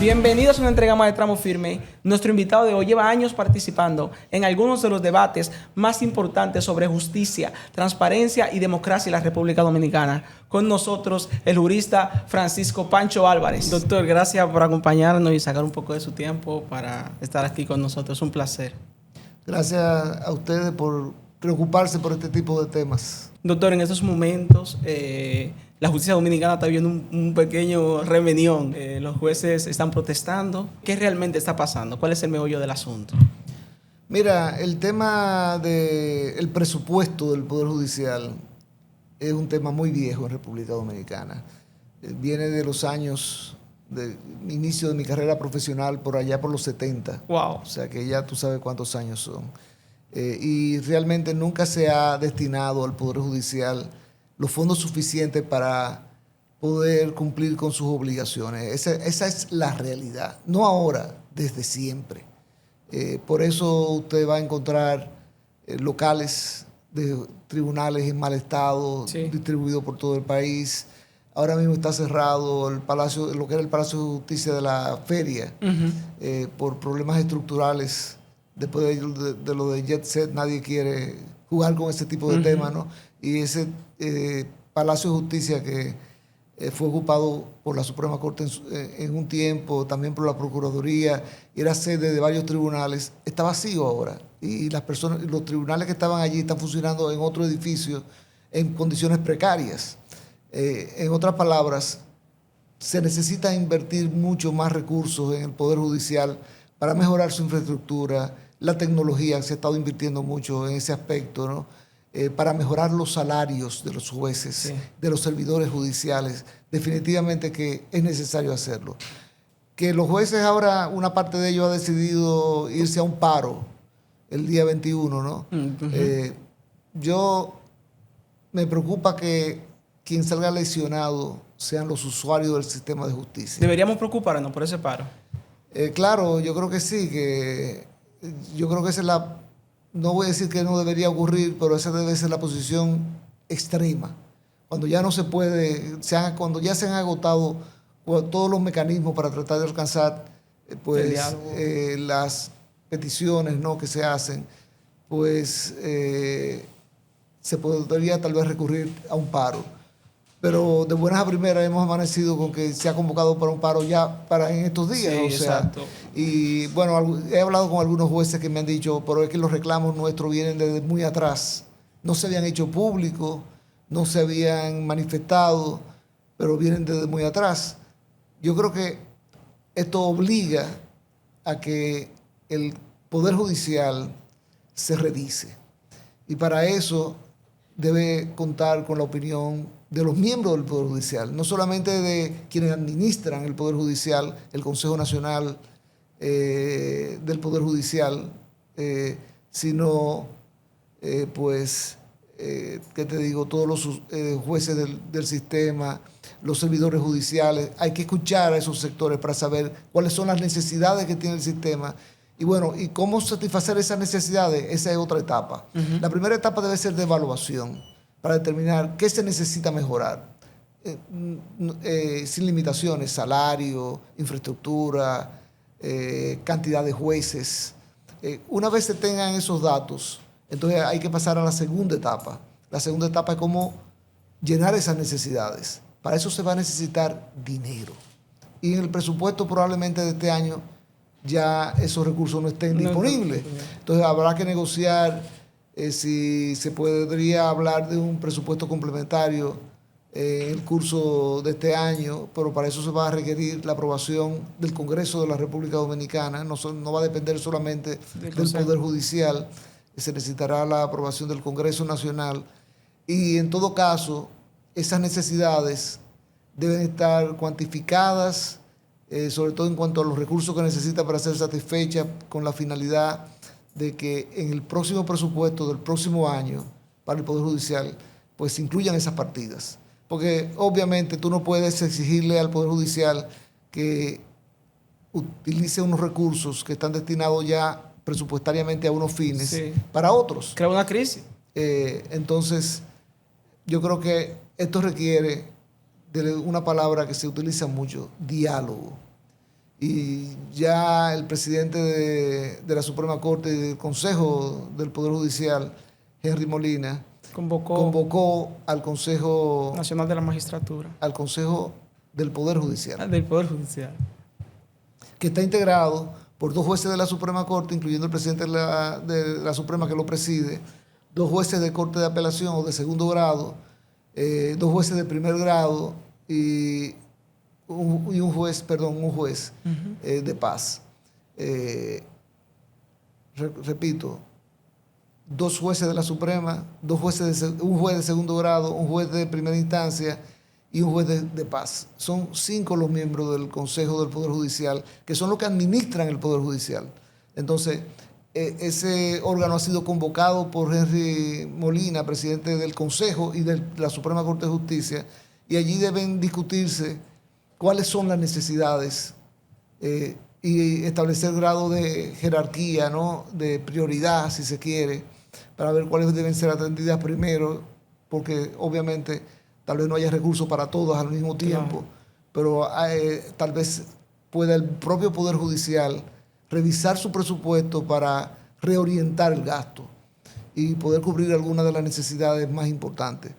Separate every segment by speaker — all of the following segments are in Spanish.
Speaker 1: Bienvenidos a una entrega más de Tramo Firme. Nuestro invitado de hoy lleva años participando en algunos de los debates más importantes sobre justicia, transparencia y democracia en la República Dominicana. Con nosotros, el jurista Francisco Pancho Álvarez. Doctor, gracias por acompañarnos y sacar un poco de su tiempo para estar aquí con nosotros. Es un placer.
Speaker 2: Gracias a ustedes por preocuparse por este tipo de temas.
Speaker 1: Doctor, en estos momentos la justicia dominicana está viendo un pequeño rebelión. Los jueces están protestando. ¿Qué realmente está pasando? ¿Cuál es el meollo del asunto?
Speaker 2: Mira, el tema del presupuesto del Poder Judicial es un tema muy viejo en República Dominicana. Viene de los años de inicio de mi carrera profesional, por allá por los 70.
Speaker 1: Wow.
Speaker 2: O sea que ya tú sabes cuántos años son. Y realmente nunca se ha destinado al Poder Judicial los fondos suficientes para poder cumplir con sus obligaciones. Esa es la realidad. No ahora, desde siempre. Por eso usted va a encontrar locales de tribunales en mal estado, sí, distribuidos por todo el país. Ahora mismo está cerrado el palacio, lo que era el Palacio de Justicia de la Feria, por problemas estructurales. Después de lo de Jet Set, nadie quiere jugar con ese tipo de temas, ¿no? Y ese Palacio de Justicia que fue ocupado por la Suprema Corte en un tiempo, también por la Procuraduría, y era sede de varios tribunales, está vacío ahora. Y las personas, los tribunales que estaban allí están funcionando en otro edificio en condiciones precarias. En otras palabras, se necesita invertir mucho más recursos en el Poder Judicial para mejorar su infraestructura. La tecnología, se ha estado invirtiendo mucho en ese aspecto, ¿no? Para mejorar los salarios de los jueces, sí, de los servidores judiciales. Definitivamente que es necesario hacerlo. Que los jueces ahora, una parte de ellos ha decidido irse a un paro el día 21, ¿no? Yo me preocupa que quien salga lesionado sean los usuarios del sistema de justicia.
Speaker 1: ¿Deberíamos preocuparnos por ese paro?
Speaker 2: Claro, yo creo que sí, yo creo que esa es la, no voy a decir que no debería ocurrir, pero esa debe ser la posición extrema. Cuando ya no se puede, cuando ya se han agotado todos los mecanismos para tratar de alcanzar las peticiones, ¿no?, que se hacen, pues se podría tal vez recurrir a un paro. Pero de buenas a primeras hemos amanecido con que se ha convocado para un paro ya en estos días.
Speaker 1: Sí, o sea, exacto.
Speaker 2: Y bueno, he hablado con algunos jueces que me han dicho, pero es que los reclamos nuestros vienen desde muy atrás. No se habían hecho públicos, no se habían manifestado, pero vienen desde muy atrás. Yo creo que esto obliga a que el Poder Judicial se revise. Y para eso debe contar con la opinión de los miembros del Poder Judicial, no solamente de quienes administran el Poder Judicial, el Consejo Nacional del Poder Judicial, sino, ¿qué te digo?, todos los jueces del sistema, los servidores judiciales. Hay que escuchar a esos sectores para saber cuáles son las necesidades que tiene el sistema. Y bueno, ¿y cómo satisfacer esas necesidades? Esa es otra etapa. La primera etapa debe ser de evaluación, para determinar qué se necesita mejorar, sin limitaciones, salario, infraestructura, cantidad de jueces. Una vez se tengan esos datos, entonces hay que pasar a la segunda etapa. La segunda etapa es cómo llenar esas necesidades. Para eso se va a necesitar dinero. Y en el presupuesto probablemente de este año ya esos recursos no estén disponibles. Entonces habrá que negociar si se podría hablar de un presupuesto complementario en el curso de este año, pero para eso se va a requerir la aprobación del Congreso de la República Dominicana. No va a depender solamente del Poder Judicial, se necesitará la aprobación del Congreso Nacional. Y en todo caso, esas necesidades deben estar cuantificadas, sobre todo en cuanto a los recursos que necesita para ser satisfechas, con la finalidad de que en el próximo presupuesto del próximo año para el Poder Judicial pues se incluyan esas partidas. Porque obviamente tú no puedes exigirle al Poder Judicial que utilice unos recursos que están destinados ya presupuestariamente a unos fines, sí, para otros.
Speaker 1: Crea una crisis.
Speaker 2: Entonces, yo creo que esto requiere de una palabra que se utiliza mucho, diálogo. y ya el presidente de la Suprema Corte y del Consejo del Poder Judicial, Henry Molina, convocó al Consejo
Speaker 1: Nacional de la Magistratura,
Speaker 2: al Consejo del Poder Judicial,
Speaker 1: del Poder Judicial,
Speaker 2: que está integrado por 2 jueces de la Suprema Corte, incluyendo el presidente de la Suprema que lo preside, 2 jueces de Corte de Apelación o de segundo grado, 2 jueces de primer grado y un juez de paz. Repito, 2 jueces de la Suprema, un juez de segundo grado, un juez de primera instancia y un juez de paz. Son 5 los miembros del Consejo del Poder Judicial, que son los que administran el Poder Judicial. Entonces, ese órgano ha sido convocado por Henry Molina, presidente del Consejo y de la Suprema Corte de Justicia, y allí deben discutirse cuáles son las necesidades y establecer grado de jerarquía, ¿no?, de prioridad, si se quiere, para ver cuáles deben ser atendidas primero, porque obviamente tal vez no haya recursos para todos al mismo tiempo, pero tal vez pueda el propio Poder Judicial revisar su presupuesto para reorientar el gasto y poder cubrir algunas de las necesidades más importantes.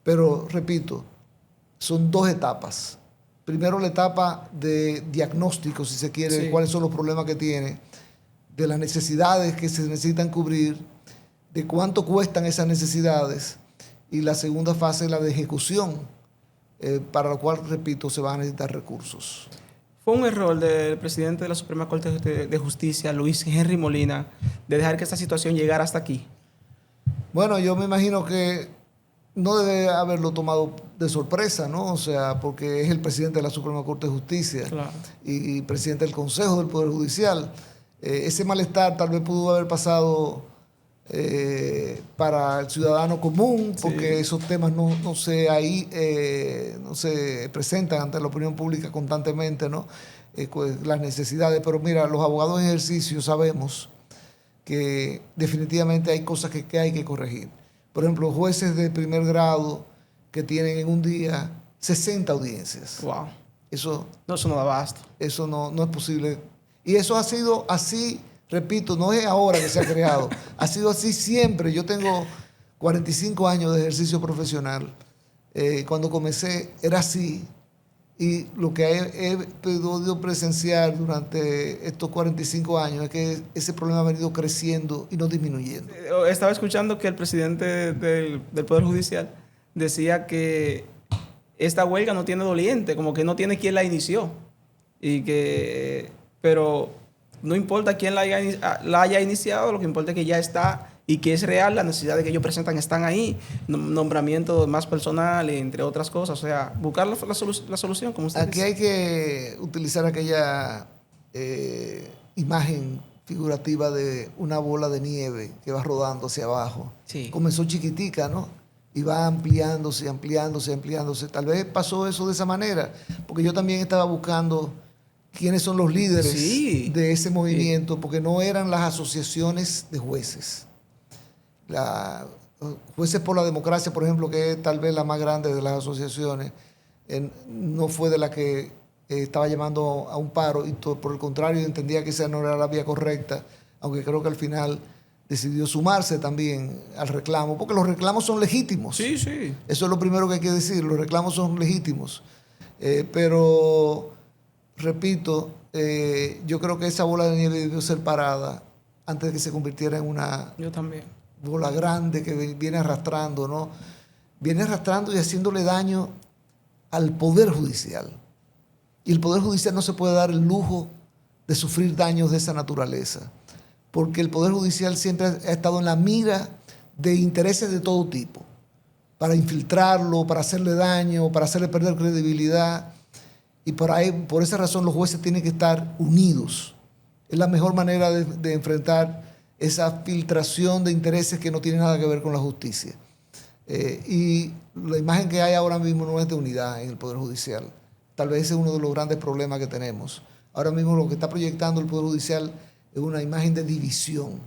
Speaker 2: Pero, repito, son 2 etapas. Primero, la etapa de diagnóstico, si se quiere, de cuáles son los problemas que tiene, de las necesidades que se necesitan cubrir, de cuánto cuestan esas necesidades, y la segunda fase, la de ejecución, para la cual, repito, se van a necesitar recursos.
Speaker 1: Fue un error del presidente de la Suprema Corte de Justicia, Luis Henry Molina, de dejar que esta situación llegara hasta aquí.
Speaker 2: Bueno, yo me imagino que no debe haberlo tomado de sorpresa, ¿no? O sea, porque es el presidente de la Suprema Corte de Justicia, claro, y presidente del Consejo del Poder Judicial. Ese malestar tal vez pudo haber pasado para el ciudadano común, porque esos temas no se presentan ante la opinión pública constantemente, ¿no? Las necesidades. Pero mira, los abogados en ejercicio sabemos que definitivamente hay cosas que hay que corregir. Por ejemplo, jueces de primer grado que tienen en un día 60 audiencias.
Speaker 1: Wow.
Speaker 2: Eso
Speaker 1: no da abasto.
Speaker 2: Eso no es posible. Y eso ha sido así, repito, no es ahora que se ha creado, ha sido así siempre. Yo tengo 45 años de ejercicio profesional. Cuando comencé era así. Y lo que he podido presenciar durante estos 45 años es que ese problema ha venido creciendo y no disminuyendo.
Speaker 1: Estaba escuchando que el presidente del Poder Judicial decía que esta huelga no tiene doliente, como que no tiene quien la inició. Pero no importa quién la haya iniciado, lo que importa es que ya está y que es real, las necesidades que ellos presentan están ahí, nombramiento más personal, entre otras cosas. O sea, buscar la solución, como usted
Speaker 2: dice. Aquí hay que utilizar aquella imagen figurativa de una bola de nieve que va rodando hacia abajo.
Speaker 1: Sí.
Speaker 2: Comenzó chiquitica, ¿no? Y va ampliándose. Tal vez pasó eso de esa manera, porque yo también estaba buscando quiénes son los líderes de ese movimiento, porque no eran las asociaciones de jueces. Jueces por la Democracia, por ejemplo, que es tal vez la más grande de las asociaciones, no fue de la que estaba llamando a un paro, y por el contrario entendía que esa no era la vía correcta, aunque creo que al final decidió sumarse también al reclamo, porque los reclamos son legítimos.
Speaker 1: Sí.
Speaker 2: Eso es lo primero que hay que decir, los reclamos son legítimos. Pero, repito, yo creo que esa bola de nieve debió ser parada antes de que se convirtiera en una...
Speaker 1: Yo también.
Speaker 2: Bola grande que viene arrastrando, ¿no? Viene arrastrando y haciéndole daño al Poder Judicial. Y el Poder Judicial no se puede dar el lujo de sufrir daños de esa naturaleza, porque el Poder Judicial siempre ha estado en la mira de intereses de todo tipo, para infiltrarlo, para hacerle daño, para hacerle perder credibilidad. Y por esa razón los jueces tienen que estar unidos. Es la mejor manera de enfrentar esa filtración de intereses que no tiene nada que ver con la justicia. Y la imagen que hay ahora mismo no es de unidad en el Poder Judicial. Tal vez ese es uno de los grandes problemas que tenemos. Ahora mismo lo que está proyectando el Poder Judicial es una imagen de división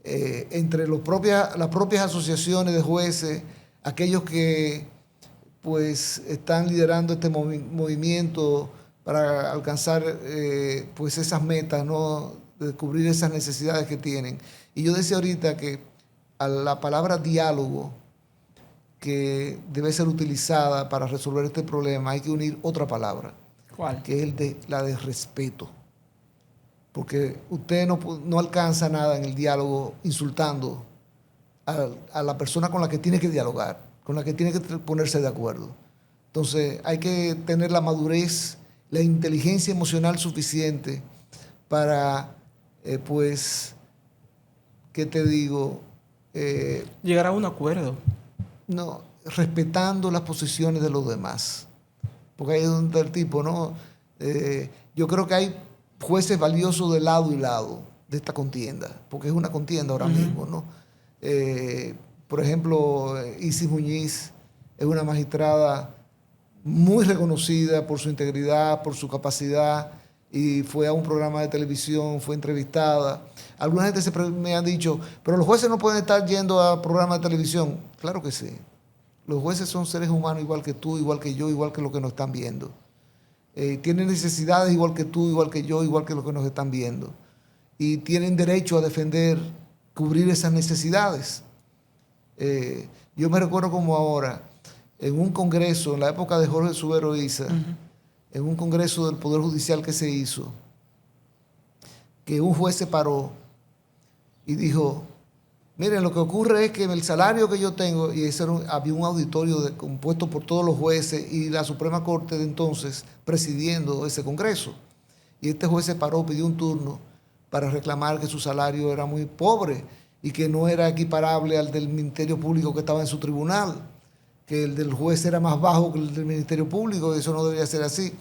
Speaker 2: entre las propias asociaciones de jueces, aquellos que pues están liderando este movimiento para alcanzar pues esas metas, ¿no? De cubrir esas necesidades que tienen. Y yo decía ahorita que a la palabra diálogo, que debe ser utilizada para resolver este problema, hay que unir otra palabra.
Speaker 1: ¿Cuál?
Speaker 2: Que es la de respeto. Porque usted no alcanza nada en el diálogo insultando a la persona con la que tiene que dialogar, con la que tiene que ponerse de acuerdo. Entonces hay que tener la madurez, la inteligencia emocional suficiente para, pues, ¿qué te digo?
Speaker 1: Llegar a un acuerdo.
Speaker 2: No, respetando las posiciones de los demás. Porque ahí es donde el tipo, ¿no? Yo creo que hay jueces valiosos de lado y lado de esta contienda, porque es una contienda ahora mismo, ¿no? Por ejemplo, Isis Muñiz es una magistrada muy reconocida por su integridad, por su capacidad, y fue a un programa de televisión, fue entrevistada. Alguna gente me han dicho, pero los jueces no pueden estar yendo a programas de televisión. Claro que sí. Los jueces son seres humanos igual que tú, igual que yo, igual que los que nos están viendo. Tienen necesidades igual que tú, igual que yo, igual que los que nos están viendo. Y tienen derecho a defender, cubrir esas necesidades. Yo me recuerdo como ahora, en un congreso, en la época de Jorge Subero Isa, en un congreso del Poder Judicial que se hizo, que un juez se paró y dijo, miren, lo que ocurre es que el salario que yo tengo, y había un auditorio compuesto por todos los jueces y la Suprema Corte de entonces presidiendo ese congreso. Y este juez se paró, pidió un turno para reclamar que su salario era muy pobre y que no era equiparable al del Ministerio Público que estaba en su tribunal, que el del juez era más bajo que el del Ministerio Público, y eso no debería ser así.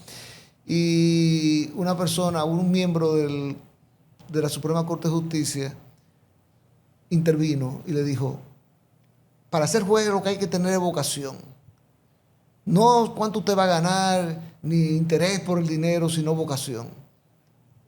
Speaker 2: Y una persona, un miembro de la Suprema Corte de Justicia, intervino y le dijo, para ser juez lo que hay que tener es vocación. No cuánto usted va a ganar, ni interés por el dinero, sino vocación.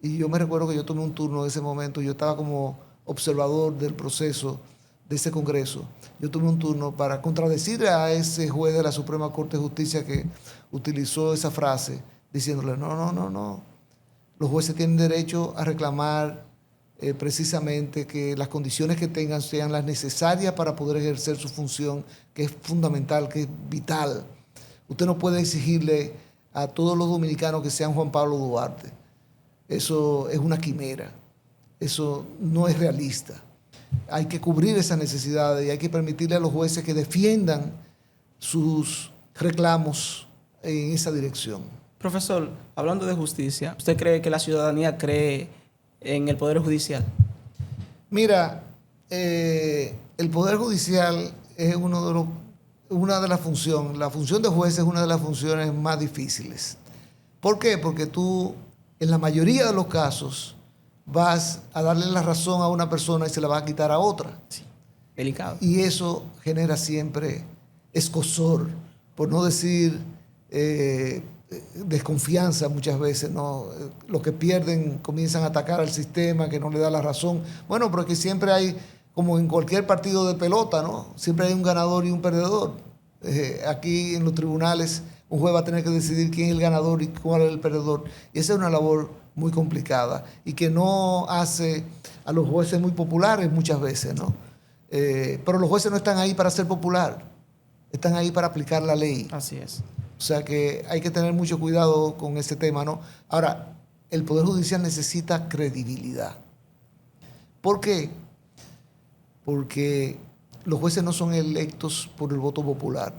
Speaker 2: Y yo me recuerdo que yo tomé un turno en ese momento, yo estaba como observador del proceso de ese congreso. Yo tomé un turno para contradecir a ese juez de la Suprema Corte de Justicia que utilizó esa frase, diciéndole, no. Los jueces tienen derecho a reclamar precisamente que las condiciones que tengan sean las necesarias para poder ejercer su función, que es fundamental, que es vital. Usted no puede exigirle a todos los dominicanos que sean Juan Pablo Duarte. Eso es una quimera. Eso no es realista. Hay que cubrir esas necesidades y hay que permitirle a los jueces que defiendan sus reclamos en esa dirección.
Speaker 1: Profesor, hablando de justicia, ¿usted cree que la ciudadanía cree en el Poder Judicial?
Speaker 2: Mira, el Poder Judicial es una de las funciones, la función de juez es una de las funciones más difíciles. ¿Por qué? Porque tú, en la mayoría de los casos, vas a darle la razón a una persona y se la vas a quitar a otra.
Speaker 1: Sí, delicado.
Speaker 2: Y eso genera siempre escozor, por no decir desconfianza muchas veces, ¿no? Los que pierden comienzan a atacar al sistema que no le da la razón. Bueno, pero que siempre hay, como en cualquier partido de pelota, ¿no? Siempre hay un ganador y un perdedor. Aquí en los tribunales un juez va a tener que decidir quién es el ganador y cuál es el perdedor. Y esa es una labor muy complicada y que no hace a los jueces muy populares muchas veces, ¿no? Pero los jueces no están ahí para ser popular, están ahí para aplicar la ley.
Speaker 1: Así es.
Speaker 2: O sea que hay que tener mucho cuidado con ese tema, ¿no? Ahora, el Poder Judicial necesita credibilidad. ¿Por qué? Porque los jueces no son electos por el voto popular.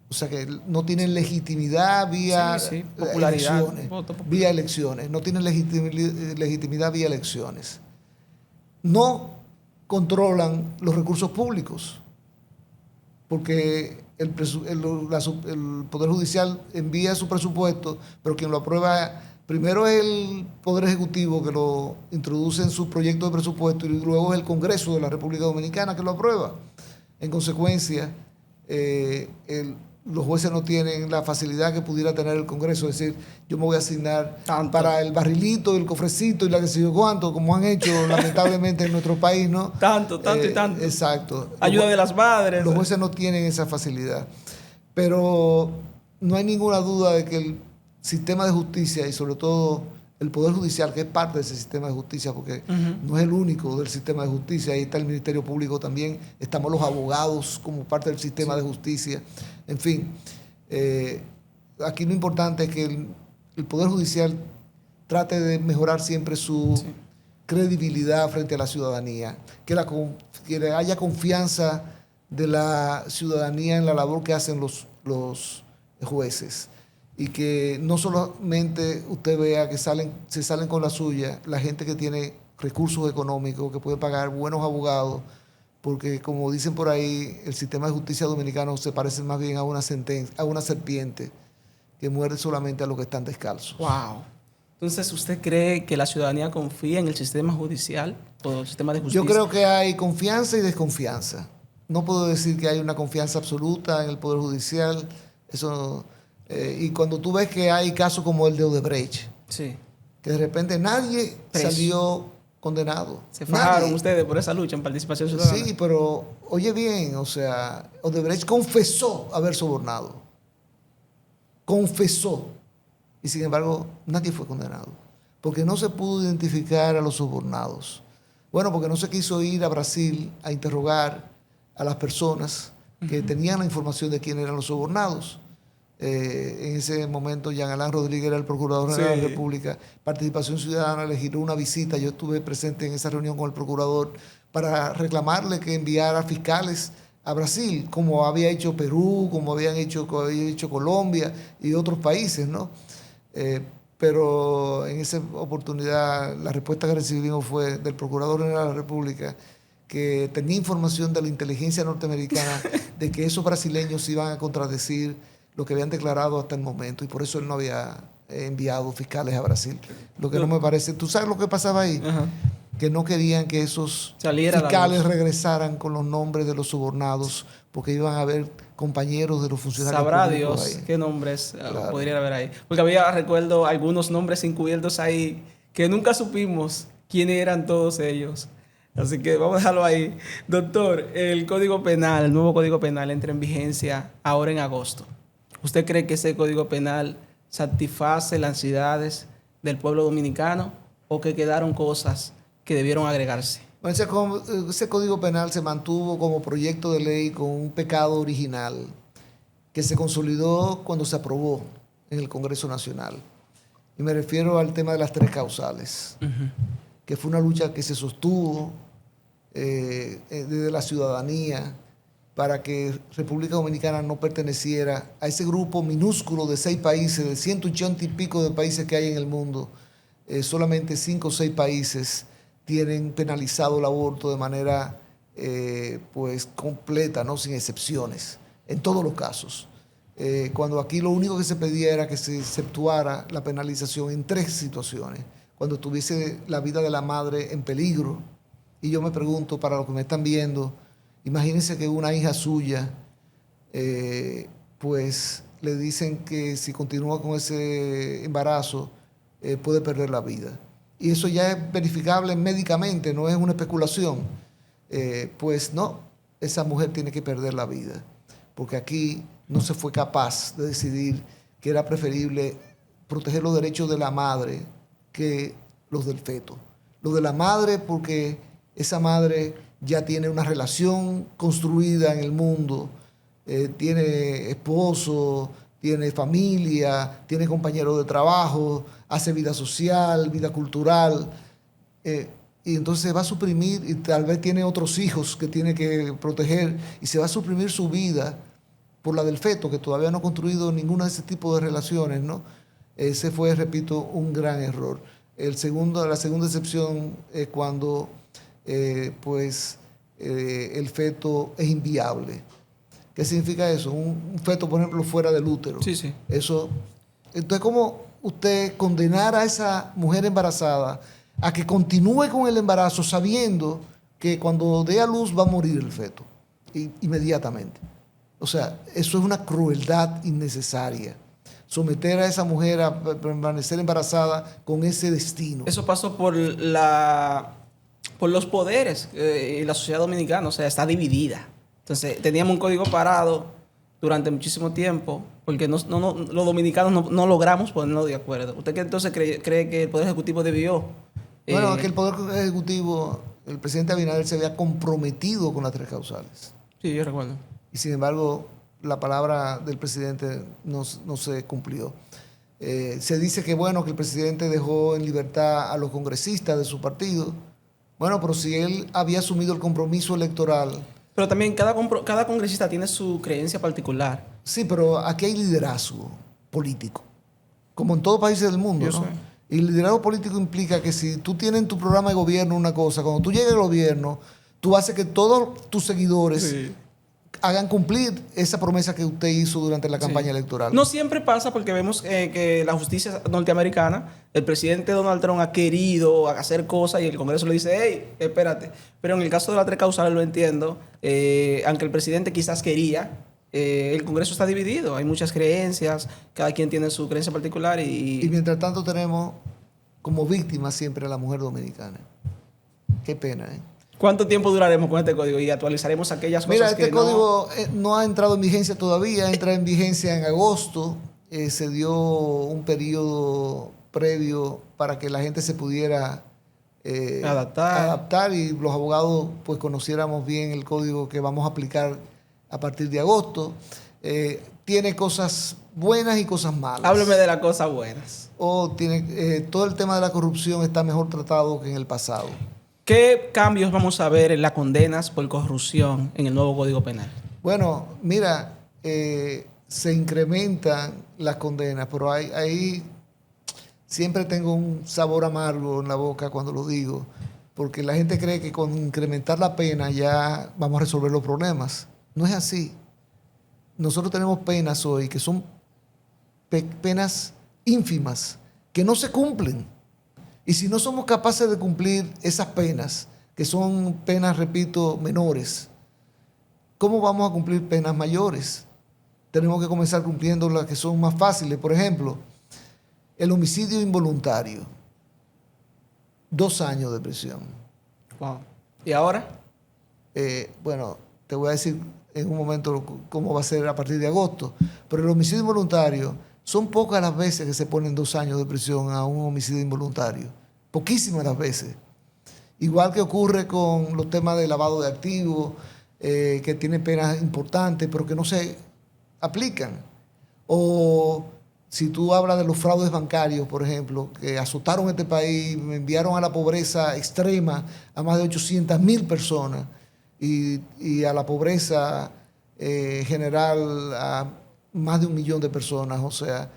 Speaker 2: O sea que no tienen legitimidad vía
Speaker 1: popularidad,
Speaker 2: elecciones. Vía elecciones. No tienen legitimidad vía elecciones. No controlan los recursos públicos. Porque el Poder Judicial envía su presupuesto, pero quien lo aprueba primero es el Poder Ejecutivo, que lo introduce en su proyecto de presupuesto, y luego es el Congreso de la República Dominicana que lo aprueba. En consecuencia, los jueces no tienen la facilidad que pudiera tener el Congreso, es decir, yo me voy a asignar para el barrilito, el cofrecito y la que sé yo cuánto, como han hecho lamentablemente en nuestro país, ¿no?
Speaker 1: Tanto y tanto.
Speaker 2: Exacto.
Speaker 1: Ayuda de las madres.
Speaker 2: Los jueces no tienen esa facilidad. Pero no hay ninguna duda de que sistema de justicia y sobre todo el Poder Judicial, que es parte de ese sistema de justicia, porque no es el único del sistema de justicia, ahí está el Ministerio Público también, estamos los abogados como parte del sistema de justicia, en fin. Aquí lo importante es que el Poder Judicial trate de mejorar siempre su credibilidad frente a la ciudadanía, que haya confianza de la ciudadanía en la labor que hacen los jueces. Y que no solamente usted vea que se salen con la suya la gente que tiene recursos económicos, que puede pagar buenos abogados, porque como dicen por ahí, el sistema de justicia dominicano se parece más bien a una serpiente que muerde solamente a los que están descalzos.
Speaker 1: Wow. Entonces, ¿usted cree que la ciudadanía confía en el sistema judicial o el sistema de justicia?
Speaker 2: Yo creo que hay confianza y desconfianza. No puedo decir que hay una confianza absoluta en el Poder Judicial. Eso, y cuando tú ves que hay casos como el de Odebrecht,
Speaker 1: sí,
Speaker 2: que de repente nadie salió condenado.
Speaker 1: Se fajaron ustedes por esa lucha en participación ciudadana.
Speaker 2: Sí, pero oye bien, o sea, Odebrecht confesó haber sobornado. Confesó. Y sin embargo, nadie fue condenado. Porque no se pudo identificar a los sobornados. Bueno, porque no se quiso ir a Brasil a interrogar a las personas que tenían la información de quién eran los sobornados. En ese momento, Jean Alain Rodríguez era el procurador general de la República. Participación Ciudadana le giró una visita. Yo estuve presente en esa reunión con el procurador para reclamarle que enviara fiscales a Brasil, como había hecho Perú, como había hecho Colombia y otros países, ¿no? Pero en esa oportunidad la respuesta que recibimos fue del Procurador General de la República, que tenía información de la inteligencia norteamericana de que esos brasileños iban a contradecir lo que habían declarado hasta el momento, y por eso él no había enviado fiscales a Brasil. Lo que no me parece. ¿Tú sabes lo que pasaba ahí? Que no querían que esos fiscales regresaran con los nombres de los sobornados, porque iban a haber compañeros de los funcionarios
Speaker 1: Sabrá Dios ahí. Qué nombres podrían haber ahí. Porque recuerdo algunos nombres encubiertos ahí que nunca supimos quiénes eran todos ellos. Así que vamos a dejarlo ahí. Doctor, el Código Penal, el nuevo Código Penal entra en vigencia ahora en agosto. ¿Usted cree que ese Código Penal satisface las necesidades del pueblo dominicano o que quedaron cosas que debieron agregarse?
Speaker 2: Ese Código Penal se mantuvo como proyecto de ley con un pecado original que se consolidó cuando se aprobó en el Congreso Nacional. Y me refiero al tema de las 3 causales, que fue una lucha que se sostuvo desde la ciudadanía para que República Dominicana no perteneciera a ese grupo minúsculo de 6 países, de 180 y pico de países que hay en el mundo. Solamente 5 o 6 países tienen penalizado el aborto de manera pues completa, ¿no? Sin excepciones, en todos los casos. Cuando aquí lo único que se pedía era que se exceptuara la penalización en 3 situaciones. Cuando estuviese la vida de la madre en peligro. Y yo me pregunto, para los que me están viendo, imagínense que una hija suya, pues le dicen que si continúa con ese embarazo, puede perder la vida. Y eso ya es verificable médicamente, no es una especulación. Pues no, esa mujer tiene que perder la vida, porque aquí no se fue capaz de decidir que era preferible proteger los derechos de la madre que los del feto. Los de la madre porque esa madre ya tiene una relación construida en el mundo, tiene esposo, tiene familia, tiene compañeros de trabajo, hace vida social, vida cultural, y entonces va a suprimir, y tal vez tiene otros hijos que tiene que proteger, y se va a suprimir su vida por la del feto, que todavía no ha construido ninguna de ese tipo de relaciones, ¿no? Ese fue, repito, un gran error. La segunda excepción es cuando el feto es inviable. ¿Qué significa eso? Un feto, por ejemplo, fuera del útero.
Speaker 1: Sí, sí.
Speaker 2: Eso. Entonces, ¿cómo usted condenar a esa mujer embarazada a que continúe con el embarazo sabiendo que cuando dé a luz va a morir el feto inmediatamente? O sea, eso es una crueldad innecesaria. Someter a esa mujer a permanecer embarazada con ese destino.
Speaker 1: Eso pasó por los poderes y la sociedad dominicana, o sea, está dividida. Entonces, teníamos un código parado durante muchísimo tiempo Porque los dominicanos no logramos ponernos de acuerdo. ¿Usted qué entonces cree que el Poder Ejecutivo debió?
Speaker 2: Bueno, que el Poder Ejecutivo, el presidente Abinader se había comprometido con las 3 causales.
Speaker 1: Sí, yo recuerdo.
Speaker 2: Y sin embargo, la palabra del presidente no se cumplió. Se dice que bueno, que el presidente dejó en libertad a los congresistas de su partido. Bueno, pero si él había asumido el compromiso electoral.
Speaker 1: Pero también cada congresista tiene su creencia particular.
Speaker 2: Sí, pero aquí hay liderazgo político, como en todos países del mundo, ¿no? Y el liderazgo político implica que si tú tienes en tu programa de gobierno una cosa, cuando tú llegues al gobierno, tú haces que todos tus seguidores hagan cumplir esa promesa que usted hizo durante la campaña electoral.
Speaker 1: No siempre pasa porque vemos que la justicia norteamericana, el presidente Donald Trump ha querido hacer cosas y el Congreso le dice, hey, espérate. Pero en el caso de las 3 causales lo entiendo, aunque el presidente quizás quería, el Congreso está dividido, hay muchas creencias, cada quien tiene su creencia particular
Speaker 2: y mientras tanto tenemos como víctima siempre a la mujer dominicana. Qué pena, ¿eh?
Speaker 1: ¿Cuánto tiempo duraremos con este código y actualizaremos aquellas cosas?
Speaker 2: Mira, este código no ha entrado en vigencia todavía, entra en vigencia en agosto. Se dio un periodo previo para que la gente se pudiera adaptar y los abogados pues conociéramos bien el código que vamos a aplicar a partir de agosto. Tiene cosas buenas y cosas malas.
Speaker 1: Hábleme de las cosas buenas.
Speaker 2: Todo el tema de la corrupción está mejor tratado que en el pasado.
Speaker 1: ¿Qué cambios vamos a ver en las condenas por corrupción en el nuevo Código Penal?
Speaker 2: Bueno, mira, se incrementan las condenas, pero ahí siempre tengo un sabor amargo en la boca cuando lo digo, porque la gente cree que con incrementar la pena ya vamos a resolver los problemas. No es así. Nosotros tenemos penas hoy que son penas ínfimas, que no se cumplen. Y si no somos capaces de cumplir esas penas, que son penas, repito, menores, ¿cómo vamos a cumplir penas mayores? Tenemos que comenzar cumpliendo las que son más fáciles. Por ejemplo, el homicidio involuntario. 2 años de prisión.
Speaker 1: Wow. ¿Y ahora?
Speaker 2: Bueno, te voy a decir en un momento cómo va a ser a partir de agosto. Pero el homicidio involuntario, son pocas las veces que se ponen 2 años de prisión a un homicidio involuntario. Poquísimas las veces. Igual que ocurre con los temas de lavado de activos, que tienen penas importantes, pero que no se aplican. O si tú hablas de los fraudes bancarios, por ejemplo, que azotaron este país, enviaron a la pobreza extrema a más de 800,000 personas y a la pobreza general a más de 1 millón de personas, o sea,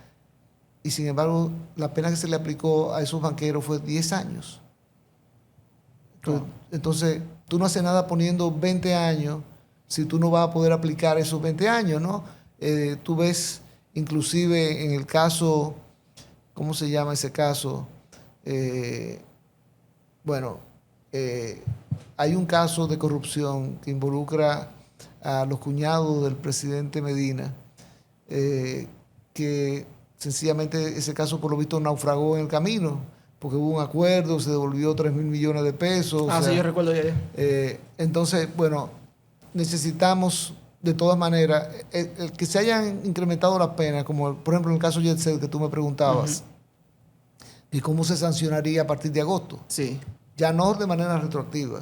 Speaker 2: y sin embargo, la pena que se le aplicó a esos banqueros fue 10 años. Entonces, tú no haces nada poniendo 20 años si tú no vas a poder aplicar esos 20 años, ¿no? Tú ves, inclusive en el caso, ¿cómo se llama ese caso? Hay un caso de corrupción que involucra a los cuñados del presidente Medina, que sencillamente ese caso por lo visto naufragó en el camino, porque hubo un acuerdo, se devolvió 3,000 millones de pesos.
Speaker 1: Sí, yo recuerdo ya.
Speaker 2: Entonces, bueno, necesitamos de todas maneras el que se hayan incrementado las penas, como por ejemplo en el caso Yetzel que tú me preguntabas, y cómo se sancionaría a partir de agosto.
Speaker 1: Sí.
Speaker 2: Ya no de manera retroactiva.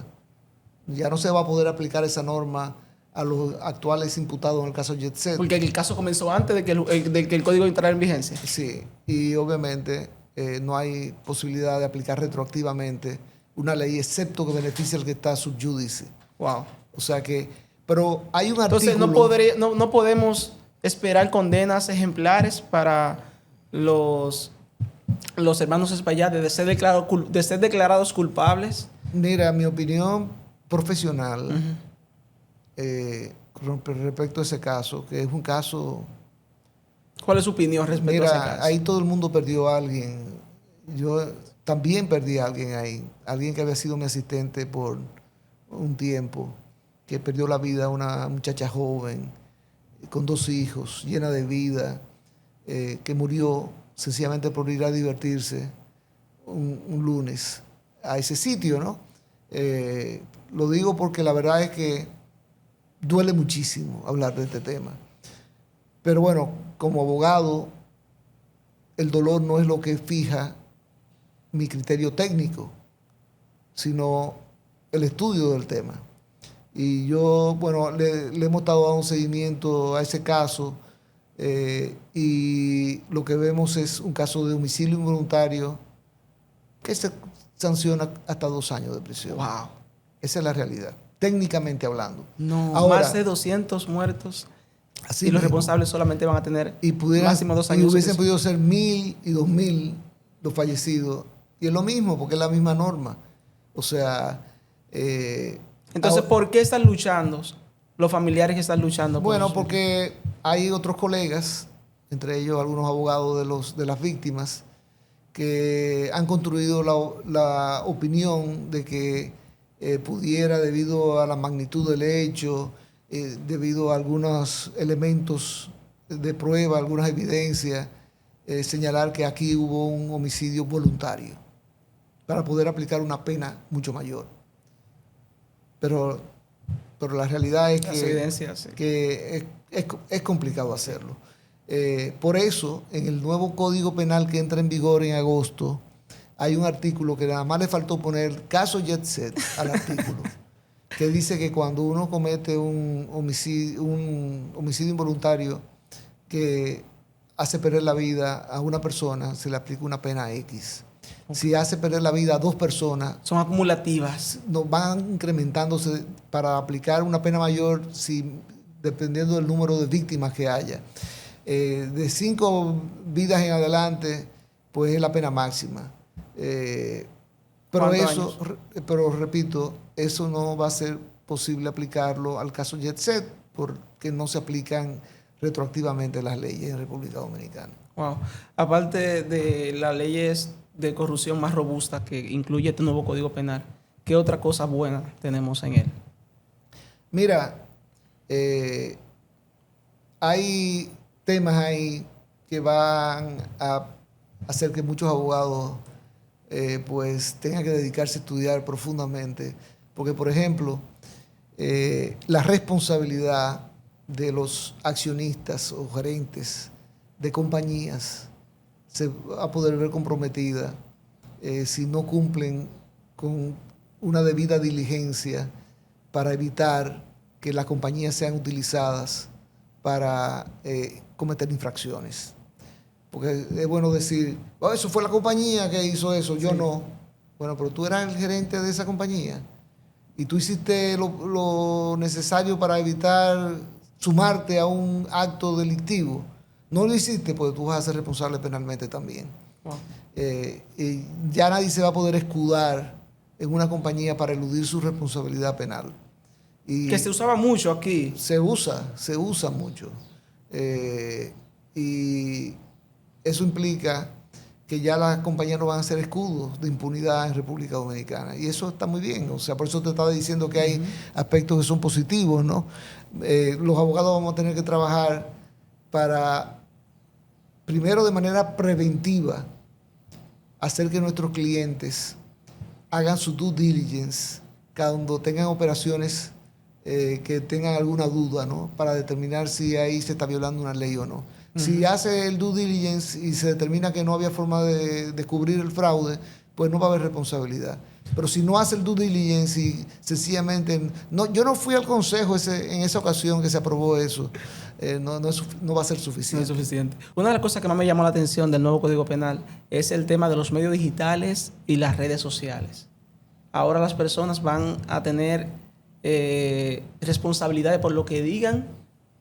Speaker 2: Ya no se va a poder aplicar esa norma a los actuales imputados en el caso Yetzel.
Speaker 1: Porque el caso comenzó antes de que el código entrara en vigencia.
Speaker 2: Sí, y obviamente no hay posibilidad de aplicar retroactivamente una ley, excepto que beneficie al que está sub judice.
Speaker 1: Wow.
Speaker 2: O sea que, pero hay un
Speaker 1: Entonces,
Speaker 2: artículo...
Speaker 1: no podemos esperar condenas ejemplares para los hermanos Espaillat de ser declarados culpables.
Speaker 2: Mira, mi opinión profesional respecto a ese caso, que es un caso...
Speaker 1: ¿Cuál es su opinión respecto a ese caso?
Speaker 2: Ahí todo el mundo perdió a alguien. Yo también perdí a alguien ahí. Alguien que había sido mi asistente por un tiempo, que perdió la vida, una muchacha joven, con 2 hijos, llena de vida, que murió sencillamente por ir a divertirse un lunes a ese sitio, ¿no? Lo digo porque la verdad es que duele muchísimo hablar de este tema. Pero bueno, como abogado, el dolor no es lo que fija mi criterio técnico, sino el estudio del tema. Y yo, bueno, le hemos estado dando seguimiento a ese caso y lo que vemos es un caso de homicidio involuntario que se sanciona hasta 2 años de prisión.
Speaker 1: Wow.
Speaker 2: Esa es la realidad, técnicamente hablando.
Speaker 1: No,
Speaker 2: Ahora,
Speaker 1: más de 200 muertos
Speaker 2: así
Speaker 1: y los
Speaker 2: mismo,
Speaker 1: responsables solamente van a tener máximo 2
Speaker 2: y
Speaker 1: años.
Speaker 2: hubiesen podido ser 1.000 y 2.000 los fallecidos. Y es lo mismo, porque es la misma norma. O sea...
Speaker 1: Entonces, ¿por qué están luchando? Los familiares que están luchando.
Speaker 2: Bueno, porque hay otros colegas, entre ellos algunos abogados de las víctimas, que han construido la opinión de que pudiera, debido a la magnitud del hecho, debido a algunos elementos de prueba, algunas evidencias, señalar que aquí hubo un homicidio voluntario para poder aplicar una pena mucho mayor. Pero la realidad es que es complicado hacerlo. Por eso, en el nuevo Código Penal que entra en vigor en agosto, hay un artículo que nada más le faltó poner caso Jet Set al artículo, que dice que cuando uno comete un homicidio involuntario que hace perder la vida a una persona, se le aplica una pena X. Si hace perder la vida a 2 personas...
Speaker 1: Son acumulativas.
Speaker 2: Van incrementándose para aplicar una pena mayor dependiendo del número de víctimas que haya. De 5 vidas en adelante, pues es la pena máxima. Pero repito, eso no va a ser posible aplicarlo al caso Jet Set porque no se aplican retroactivamente las leyes en República Dominicana.
Speaker 1: Wow. Aparte de las leyes de corrupción más robustas que incluye este nuevo Código Penal, ¿qué otra cosa buena tenemos en él?
Speaker 2: Mira, hay temas ahí que van a hacer que muchos abogados pues tengan que dedicarse a estudiar profundamente, porque por ejemplo, la responsabilidad de los accionistas o gerentes de compañías se va a poder ver comprometida si no cumplen con una debida diligencia para evitar que las compañías sean utilizadas para cometer infracciones. Porque es bueno decir, oh, eso fue la compañía que hizo eso, yo no. Bueno, pero tú eras el gerente de esa compañía y tú hiciste lo necesario para evitar sumarte a un acto delictivo. No lo hiciste, pues tú vas a ser responsable penalmente también. Wow. Y ya nadie se va a poder escudar en una compañía para eludir su responsabilidad penal. Y
Speaker 1: que se usaba mucho aquí.
Speaker 2: Se usa mucho. Y eso implica que ya las compañías no van a ser escudos de impunidad en República Dominicana. Y eso está muy bien. O sea, por eso te estaba diciendo que hay aspectos que son positivos, ¿no? Los abogados vamos a tener que trabajar para, primero de manera preventiva, hacer que nuestros clientes hagan su due diligence cuando tengan operaciones que tengan alguna duda, ¿no? Para determinar si ahí se está violando una ley o no. Si hace el due diligence y se determina que no había forma de descubrir el fraude, pues no va a haber responsabilidad. Pero si no hace el due diligence y sencillamente... yo no fui al consejo en esa ocasión que se aprobó eso. No va a ser suficiente.
Speaker 1: No es suficiente. Una de las cosas que más me llamó la atención del nuevo Código Penal es el tema de los medios digitales y las redes sociales. Ahora las personas van a tener responsabilidades por lo que digan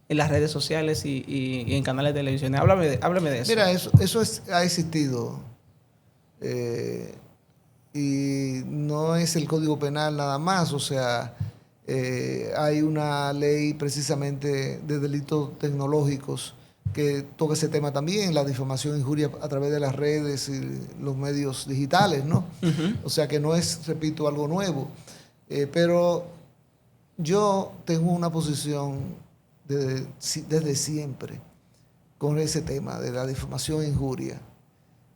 Speaker 1: en las redes sociales y en canales de televisión. Háblame de eso.
Speaker 2: Mira, eso ha existido. Y no es el Código Penal nada más. O sea, hay una ley precisamente de delitos tecnológicos que toca ese tema también, la difamación e injuria a través de las redes y los medios digitales, ¿no? O sea que no es, repito, algo nuevo. Pero yo tengo una posición desde siempre con ese tema de la difamación e injuria.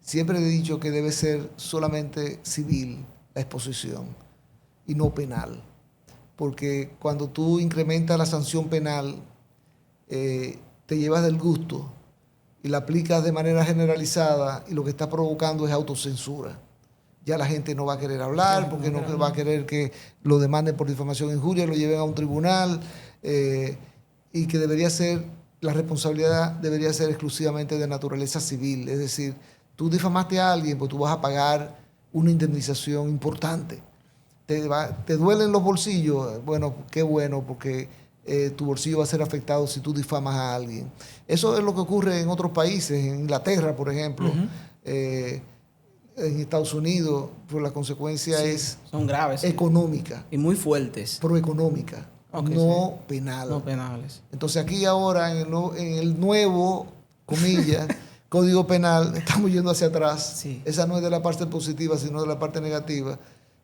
Speaker 2: Siempre he dicho que debe ser solamente civil la exposición y no penal. Porque cuando tú incrementas la sanción penal, te llevas del gusto y la aplicas de manera generalizada y lo que está provocando es autocensura. Ya la gente no va a querer hablar porque no va a querer que lo demanden por difamación e injuria, lo lleven a un tribunal y que la responsabilidad debería ser exclusivamente de naturaleza civil. Es decir, tú difamaste a alguien, pues tú vas a pagar una indemnización importante. ¿Te duelen los bolsillos? Bueno, qué bueno, porque tu bolsillo va a ser afectado si tú difamas a alguien. Eso es lo que ocurre en otros países, en Inglaterra, por ejemplo, en Estados Unidos, pues la consecuencia
Speaker 1: son graves,
Speaker 2: económica.
Speaker 1: Y muy fuertes.
Speaker 2: Proeconómica, no penal.
Speaker 1: No penales.
Speaker 2: Entonces aquí ahora, en el nuevo, comillas, Código Penal, estamos yendo hacia atrás.
Speaker 1: Sí.
Speaker 2: Esa no es de la parte positiva, sino de la parte negativa,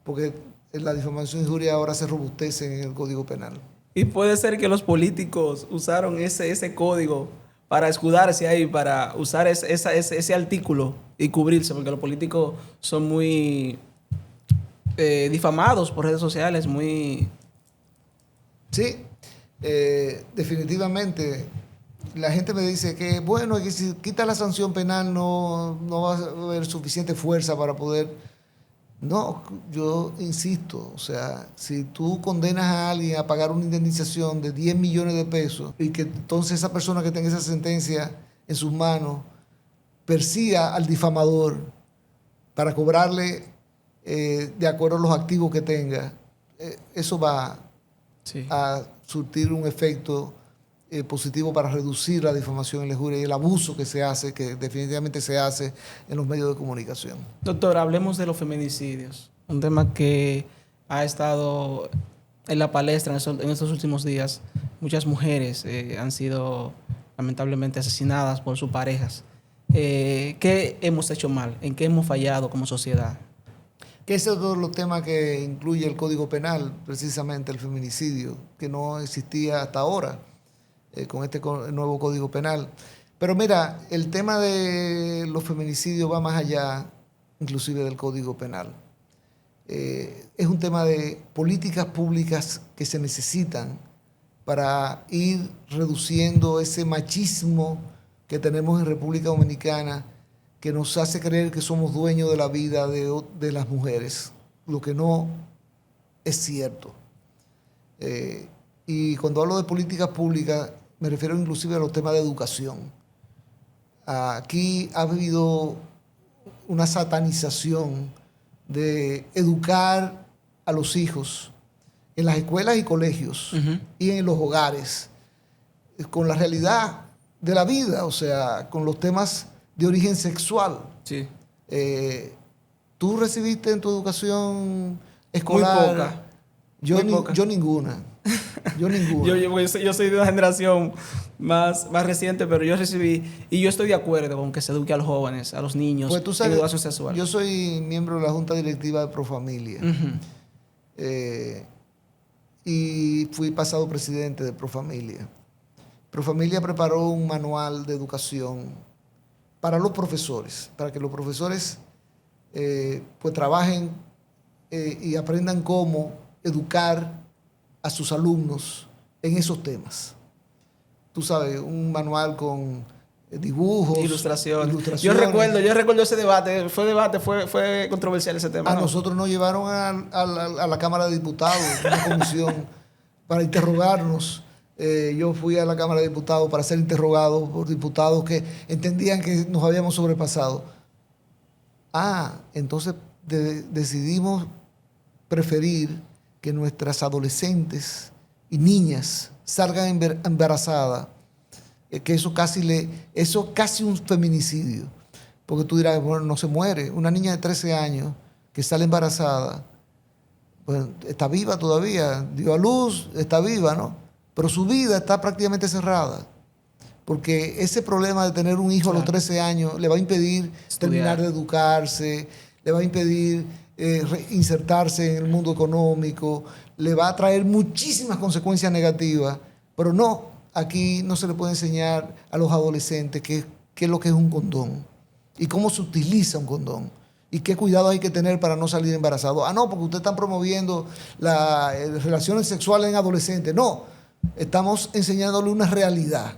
Speaker 2: porque la difamación e injuria ahora se robustece en el Código Penal.
Speaker 1: Y puede ser que los políticos usaron ese código para escudarse ahí, para usar ese artículo y cubrirse, porque los políticos son muy difamados por redes sociales, muy...
Speaker 2: Sí, definitivamente. La gente me dice que, bueno, que si quita la sanción penal no va a haber suficiente fuerza para poder... No, yo insisto, o sea, si tú condenas a alguien a pagar una indemnización de 10 millones de pesos y que entonces esa persona que tenga esa sentencia en sus manos persiga al difamador para cobrarle de acuerdo a los activos que tenga, eso va a surtir un efecto positivo para reducir la difamación y la injuria y el abuso que se hace, que definitivamente se hace en los medios de comunicación.
Speaker 1: Doctor, hablemos de los feminicidios, un tema que ha estado en la palestra en estos últimos días. Muchas mujeres han sido lamentablemente asesinadas por sus parejas. ¿Qué hemos hecho mal? ¿En qué hemos fallado como sociedad?
Speaker 2: Que ese es otro de los temas que incluye el Código Penal, precisamente el feminicidio, que no existía hasta ahora con este nuevo Código Penal. Pero mira, el tema de los feminicidios va más allá, inclusive del Código Penal. Es un tema de políticas públicas que se necesitan para ir reduciendo ese machismo que tenemos en República Dominicana, que nos hace creer que somos dueños de la vida de las mujeres, lo que no es cierto. Y cuando hablo de políticas públicas, me refiero inclusive a los temas de educación. Aquí ha habido una satanización de educar a los hijos en las escuelas y colegios y en los hogares, con la realidad de la vida, o sea, con los temas de origen sexual.
Speaker 1: Sí.
Speaker 2: ¿Tú recibiste en tu educación escolar?
Speaker 1: Muy poca.
Speaker 2: Yo ninguna. Yo ninguna.
Speaker 1: yo soy de una generación más reciente, pero yo recibí, y yo estoy de acuerdo con que se eduque a los jóvenes, a los niños,
Speaker 2: pues tú sabes,
Speaker 1: en educación sexual.
Speaker 2: Yo soy miembro de la Junta Directiva de Profamilia. Y fui pasado presidente de Profamilia. Profamilia preparó un manual de educación para los profesores, para que los profesores pues trabajen y aprendan cómo educar a sus alumnos en esos temas. Tú sabes, un manual con dibujos,
Speaker 1: ilustraciones. Yo recuerdo ese debate. Fue controversial ese tema.
Speaker 2: Nosotros nos llevaron a la Cámara de Diputados, una comisión, para interrogarnos. Yo fui a la Cámara de Diputados para ser interrogado por diputados que entendían que nos habíamos sobrepasado. Entonces decidimos preferir que nuestras adolescentes y niñas salgan embarazadas, que eso casi un feminicidio. Porque tú dirás, bueno, no se muere. Una niña de 13 años que sale embarazada, pues está viva todavía, dio a luz, está viva, ¿no? Pero su vida está prácticamente cerrada. Porque ese problema de tener un hijo a los 13 años le va a impedir terminar de educarse, le va a impedir insertarse en el mundo económico, le va a traer muchísimas consecuencias negativas. Pero no, aquí no se le puede enseñar a los adolescentes qué es lo que es un condón y cómo se utiliza un condón y qué cuidado hay que tener para no salir embarazado. No, porque ustedes están promoviendo las relaciones sexuales en adolescentes. No, estamos enseñándole una realidad.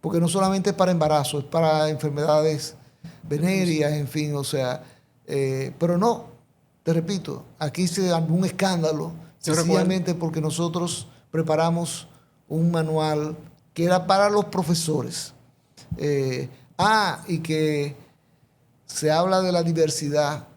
Speaker 2: porque no solamente es para embarazo, es para enfermedades venéreas, en fin, o sea, pero no, te repito, aquí se armó un escándalo, sencillamente porque nosotros preparamos un manual que era para los profesores. Y que se habla de la diversidad.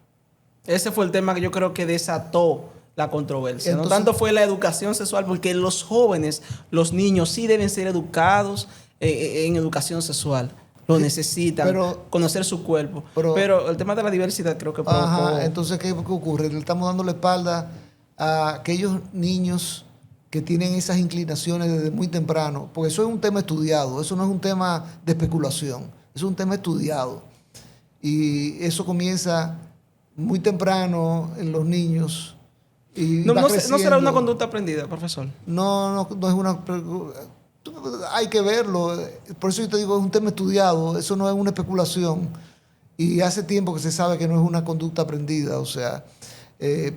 Speaker 1: Ese fue el tema que yo creo que desató la controversia.
Speaker 2: Entonces,
Speaker 1: no tanto fue la educación sexual, porque los jóvenes, los niños, sí deben ser educados en educación sexual. Lo necesitan, conocer su cuerpo. Pero el tema de la diversidad creo que provocó...
Speaker 2: Entonces, ¿qué ocurre? Le estamos dando la espalda a aquellos niños que tienen esas inclinaciones desde muy temprano, porque eso es un tema estudiado, eso no es un tema de especulación, es un tema estudiado. Y eso comienza muy temprano en los niños. Y
Speaker 1: no será una conducta aprendida, profesor.
Speaker 2: No es una... Hay que verlo. Por eso yo te digo, es un tema estudiado. Eso no es una especulación. Y hace tiempo que se sabe que no es una conducta aprendida. O sea,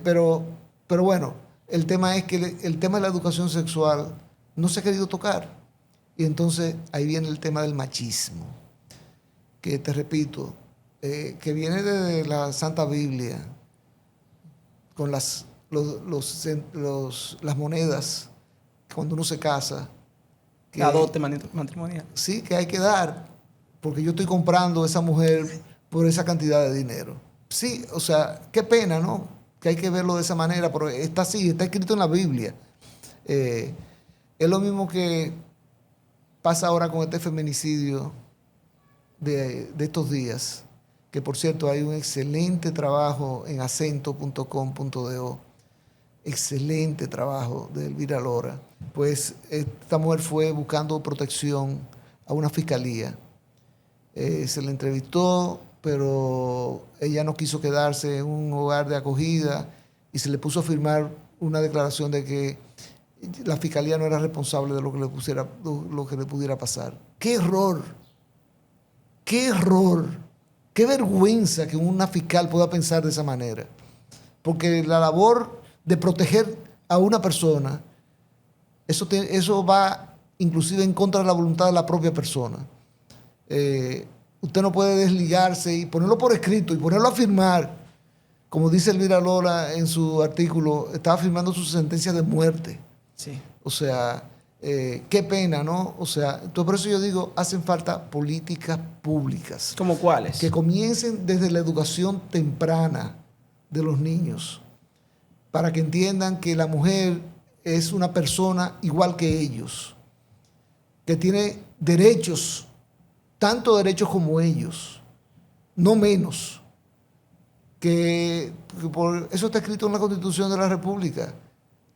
Speaker 2: pero bueno, el tema es que el tema de la educación sexual no se ha querido tocar. Y entonces ahí viene el tema del machismo. Que te repito, que viene de la Santa Biblia, con las monedas, cuando uno se casa.
Speaker 1: La dote matrimonial.
Speaker 2: Sí, que hay que dar, porque yo estoy comprando a esa mujer por esa cantidad de dinero. Sí, o sea, qué pena, ¿no? Que hay que verlo de esa manera, pero está así, está escrito en la Biblia. Es lo mismo que pasa ahora con este feminicidio de estos días, que por cierto hay un excelente trabajo en acento.com.do, excelente trabajo de Elvira Lora. Pues esta mujer fue buscando protección a una fiscalía. Se le entrevistó, pero ella no quiso quedarse en un hogar de acogida y se le puso a firmar una declaración de que la fiscalía no era responsable de lo que le pudiera pasar. ¡Qué error! ¡Qué error! ¡Qué vergüenza que una fiscal pueda pensar de esa manera! Porque la labor de proteger a una persona, eso va inclusive en contra de la voluntad de la propia persona. Usted no puede desligarse y ponerlo por escrito y ponerlo a firmar, como dice Elvira Lora en su artículo, estaba firmando su sentencia de muerte.
Speaker 1: Sí.
Speaker 2: O sea, qué pena, ¿no? O sea, entonces por eso yo digo, hacen falta políticas públicas.
Speaker 1: ¿Cómo cuáles?
Speaker 2: Que comiencen desde la educación temprana de los niños, para que entiendan que la mujer es una persona igual que ellos, que tiene derechos, tanto derechos como ellos, no menos. Que por eso está escrito en la Constitución de la República,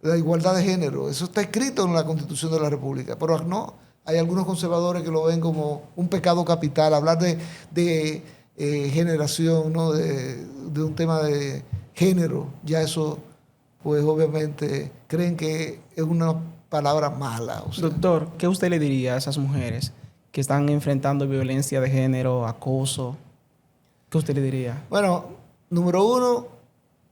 Speaker 2: la igualdad de género, eso está escrito en la Constitución de la República, pero no, hay algunos conservadores que lo ven como un pecado capital, hablar de generación, ¿no? de un tema de género, ya eso, pues obviamente creen que es una palabra mala. O sea.
Speaker 1: Doctor, ¿qué usted le diría a esas mujeres que están enfrentando violencia de género, acoso? ¿Qué usted le diría?
Speaker 2: Bueno, número uno,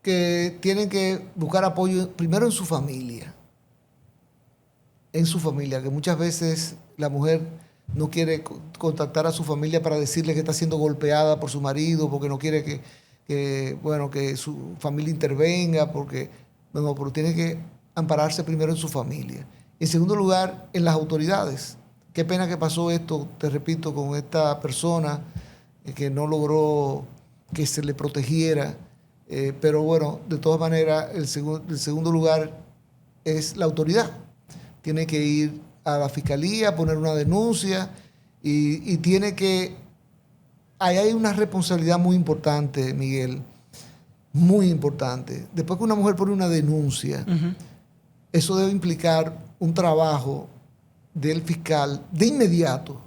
Speaker 2: que tienen que buscar apoyo primero en su familia. En su familia, que muchas veces la mujer no quiere contactar a su familia para decirle que está siendo golpeada por su marido, porque no quiere que su familia intervenga, pero tiene que ampararse primero en su familia. En segundo lugar, en las autoridades. Qué pena que pasó esto, te repito, con esta persona que no logró que se le protegiera. Pero bueno, de todas maneras, el segundo lugar es la autoridad. Tiene que ir a la fiscalía, poner una denuncia y tiene que... Ahí hay una responsabilidad muy importante, Miguel, muy importante. Después que una mujer pone una denuncia, eso debe implicar un trabajo del fiscal de inmediato,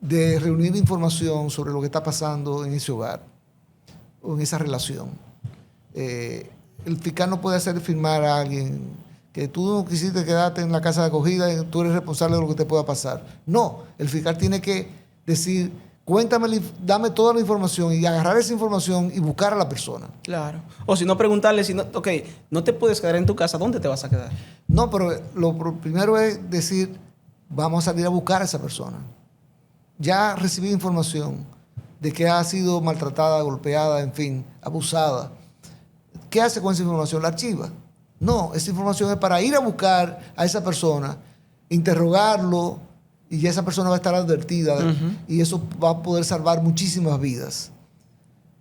Speaker 2: de reunir información sobre lo que está pasando en ese hogar o en esa relación. El fiscal no puede hacer firmar a alguien que tú no quisiste quedarte en la casa de acogida y tú eres responsable de lo que te pueda pasar. No, el fiscal tiene que decir, cuéntame, dame toda la información y agarrar esa información y buscar a la persona.
Speaker 1: Claro. O si no, preguntarle, no te puedes quedar en tu casa, ¿dónde te vas a quedar?
Speaker 2: No, pero lo primero es decir, vamos a salir a buscar a esa persona. ya recibí información de que ha sido maltratada, golpeada, en fin, abusada, ¿qué hace con esa información? ¿La archiva? No, esa información es para ir a buscar a esa persona, interrogarlo, y ya esa persona va a estar advertida, y eso va a poder salvar muchísimas vidas.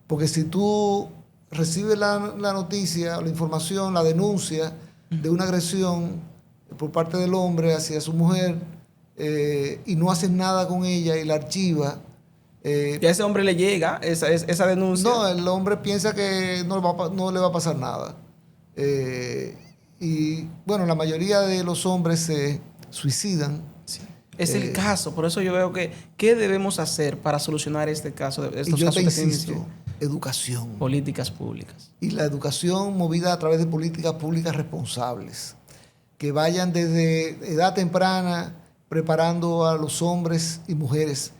Speaker 2: Porque si tú recibes la noticia, la información, la denuncia de una agresión por parte del hombre hacia su mujer, y no haces nada con ella y la archiva,
Speaker 1: y a ese hombre le llega esa denuncia.
Speaker 2: no, el hombre piensa que no le va a pasar nada. Y bueno, la mayoría de los hombres se suicidan.
Speaker 1: Sí. Es el caso, por eso yo veo que ¿qué debemos hacer para solucionar este caso?
Speaker 2: Y yo te insisto, educación.
Speaker 1: Políticas públicas.
Speaker 2: Y la educación movida a través de políticas públicas responsables, que vayan desde edad temprana preparando a los hombres y mujeres,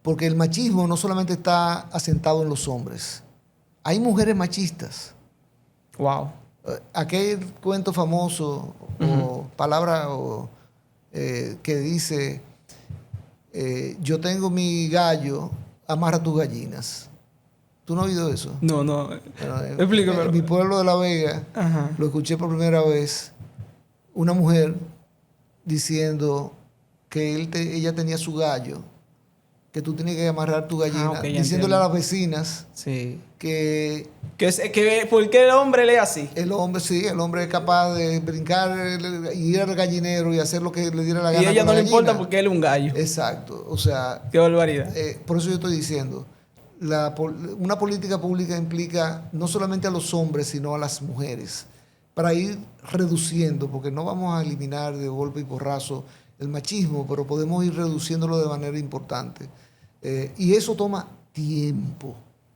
Speaker 2: porque el machismo no solamente está asentado en los hombres, hay mujeres machistas.
Speaker 1: Wow.
Speaker 2: Aquel cuento famoso o palabra que dice, yo tengo mi gallo, amarra tus gallinas. ¿Tú no has oído eso?
Speaker 1: No.
Speaker 2: Bueno,
Speaker 1: Explícame.
Speaker 2: En mi pueblo de La Vega, lo escuché por primera vez, una mujer diciendo que ella tenía su gallo, que tú tienes que amarrar tu gallina,
Speaker 1: Okay,
Speaker 2: diciéndole a las vecinas que
Speaker 1: ¿por qué el hombre lee así?
Speaker 2: el hombre es capaz de brincar y ir al gallinero y hacer lo que le diera la gana.
Speaker 1: Y a ella no le
Speaker 2: gallina.
Speaker 1: importa porque él es un gallo.
Speaker 2: Exacto, o sea...
Speaker 1: Qué barbaridad.
Speaker 2: Por eso yo estoy diciendo, una política pública implica no solamente a los hombres, sino a las mujeres, para ir reduciendo, porque no vamos a eliminar de golpe y porrazo el machismo, pero podemos ir reduciéndolo de manera importante. Y eso toma tiempo,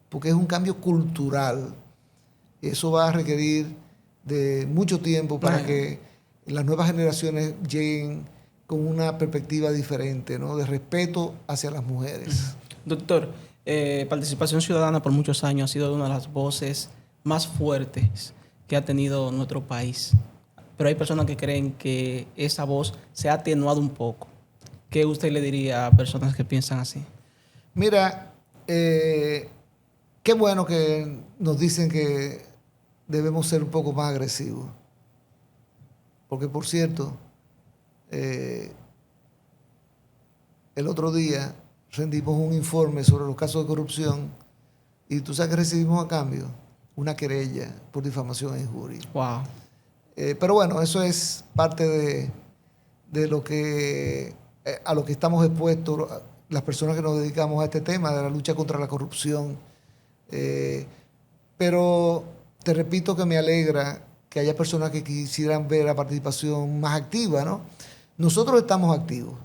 Speaker 2: porque es un cambio cultural. Eso va a requerir de mucho tiempo para que las nuevas generaciones lleguen con una perspectiva diferente, ¿no? De respeto hacia las mujeres.
Speaker 1: Doctor, Participación Ciudadana por muchos años ha sido una de las voces más fuertes que ha tenido nuestro país. Pero hay personas que creen que esa voz se ha atenuado un poco. ¿Qué usted le diría a personas que piensan así?
Speaker 2: Mira, qué bueno que nos dicen que debemos ser un poco más agresivos. Porque, por cierto, el otro día rendimos un informe sobre los casos de corrupción y tú sabes que recibimos a cambio una querella por difamación e injuria.
Speaker 1: Wow.
Speaker 2: Pero bueno, eso es parte de lo que a lo que estamos expuestos las personas que nos dedicamos a este tema de la lucha contra la corrupción. Pero te repito que me alegra que haya personas que quisieran ver la participación más activa, ¿no? Nosotros estamos activos.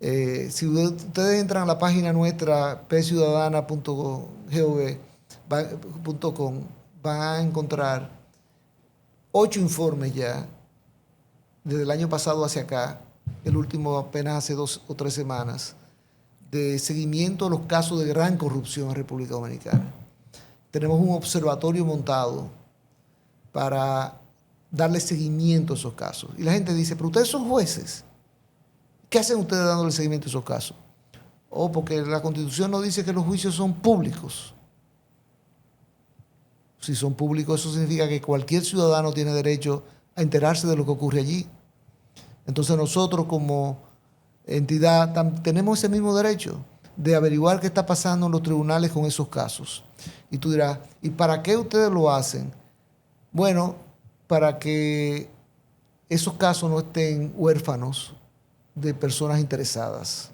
Speaker 2: Si ustedes entran a la página nuestra pciudadana.gov.com, van a encontrar 8 informes ya, desde el año pasado hacia acá, el último apenas hace 2 o 3 semanas, de seguimiento a los casos de gran corrupción en República Dominicana. Tenemos un observatorio montado para darle seguimiento a esos casos. Y la gente dice, pero ustedes son jueces. ¿Qué hacen ustedes dándole seguimiento a esos casos? Porque la Constitución nos dice que los juicios son públicos. Si son públicos, eso significa que cualquier ciudadano tiene derecho a enterarse de lo que ocurre allí. Entonces nosotros como entidad tenemos ese mismo derecho de averiguar qué está pasando en los tribunales con esos casos. Y tú dirás, ¿y para qué ustedes lo hacen? Bueno, para que esos casos no estén huérfanos de personas interesadas.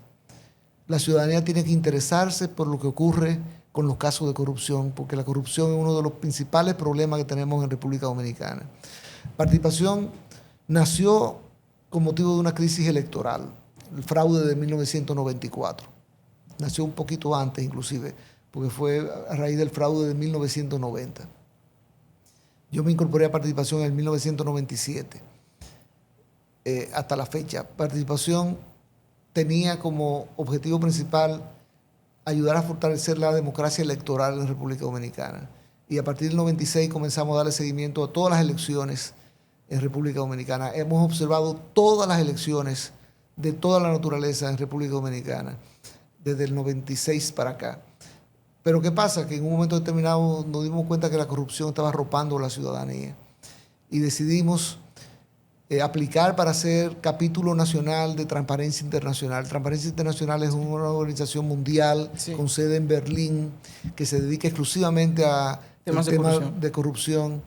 Speaker 2: La ciudadanía tiene que interesarse por lo que ocurre con los casos de corrupción, porque la corrupción es uno de los principales problemas que tenemos en República Dominicana. Participación nació con motivo de una crisis electoral, el fraude de 1994. Nació un poquito antes, inclusive, porque fue a raíz del fraude de 1990. Yo me incorporé a Participación en 1997. Hasta la fecha, Participación tenía como objetivo principal ayudar a fortalecer la democracia electoral en República Dominicana. Y a partir del 96 comenzamos a darle seguimiento a todas las elecciones en República Dominicana. Hemos observado todas las elecciones de toda la naturaleza en República Dominicana, desde el 96 para acá. Pero ¿qué pasa? Que en un momento determinado nos dimos cuenta que la corrupción estaba arropando a la ciudadanía y decidimos aplicar para ser capítulo nacional de Transparencia Internacional. Transparencia Internacional es una organización mundial con sede en Berlín que se dedica exclusivamente a temas de corrupción.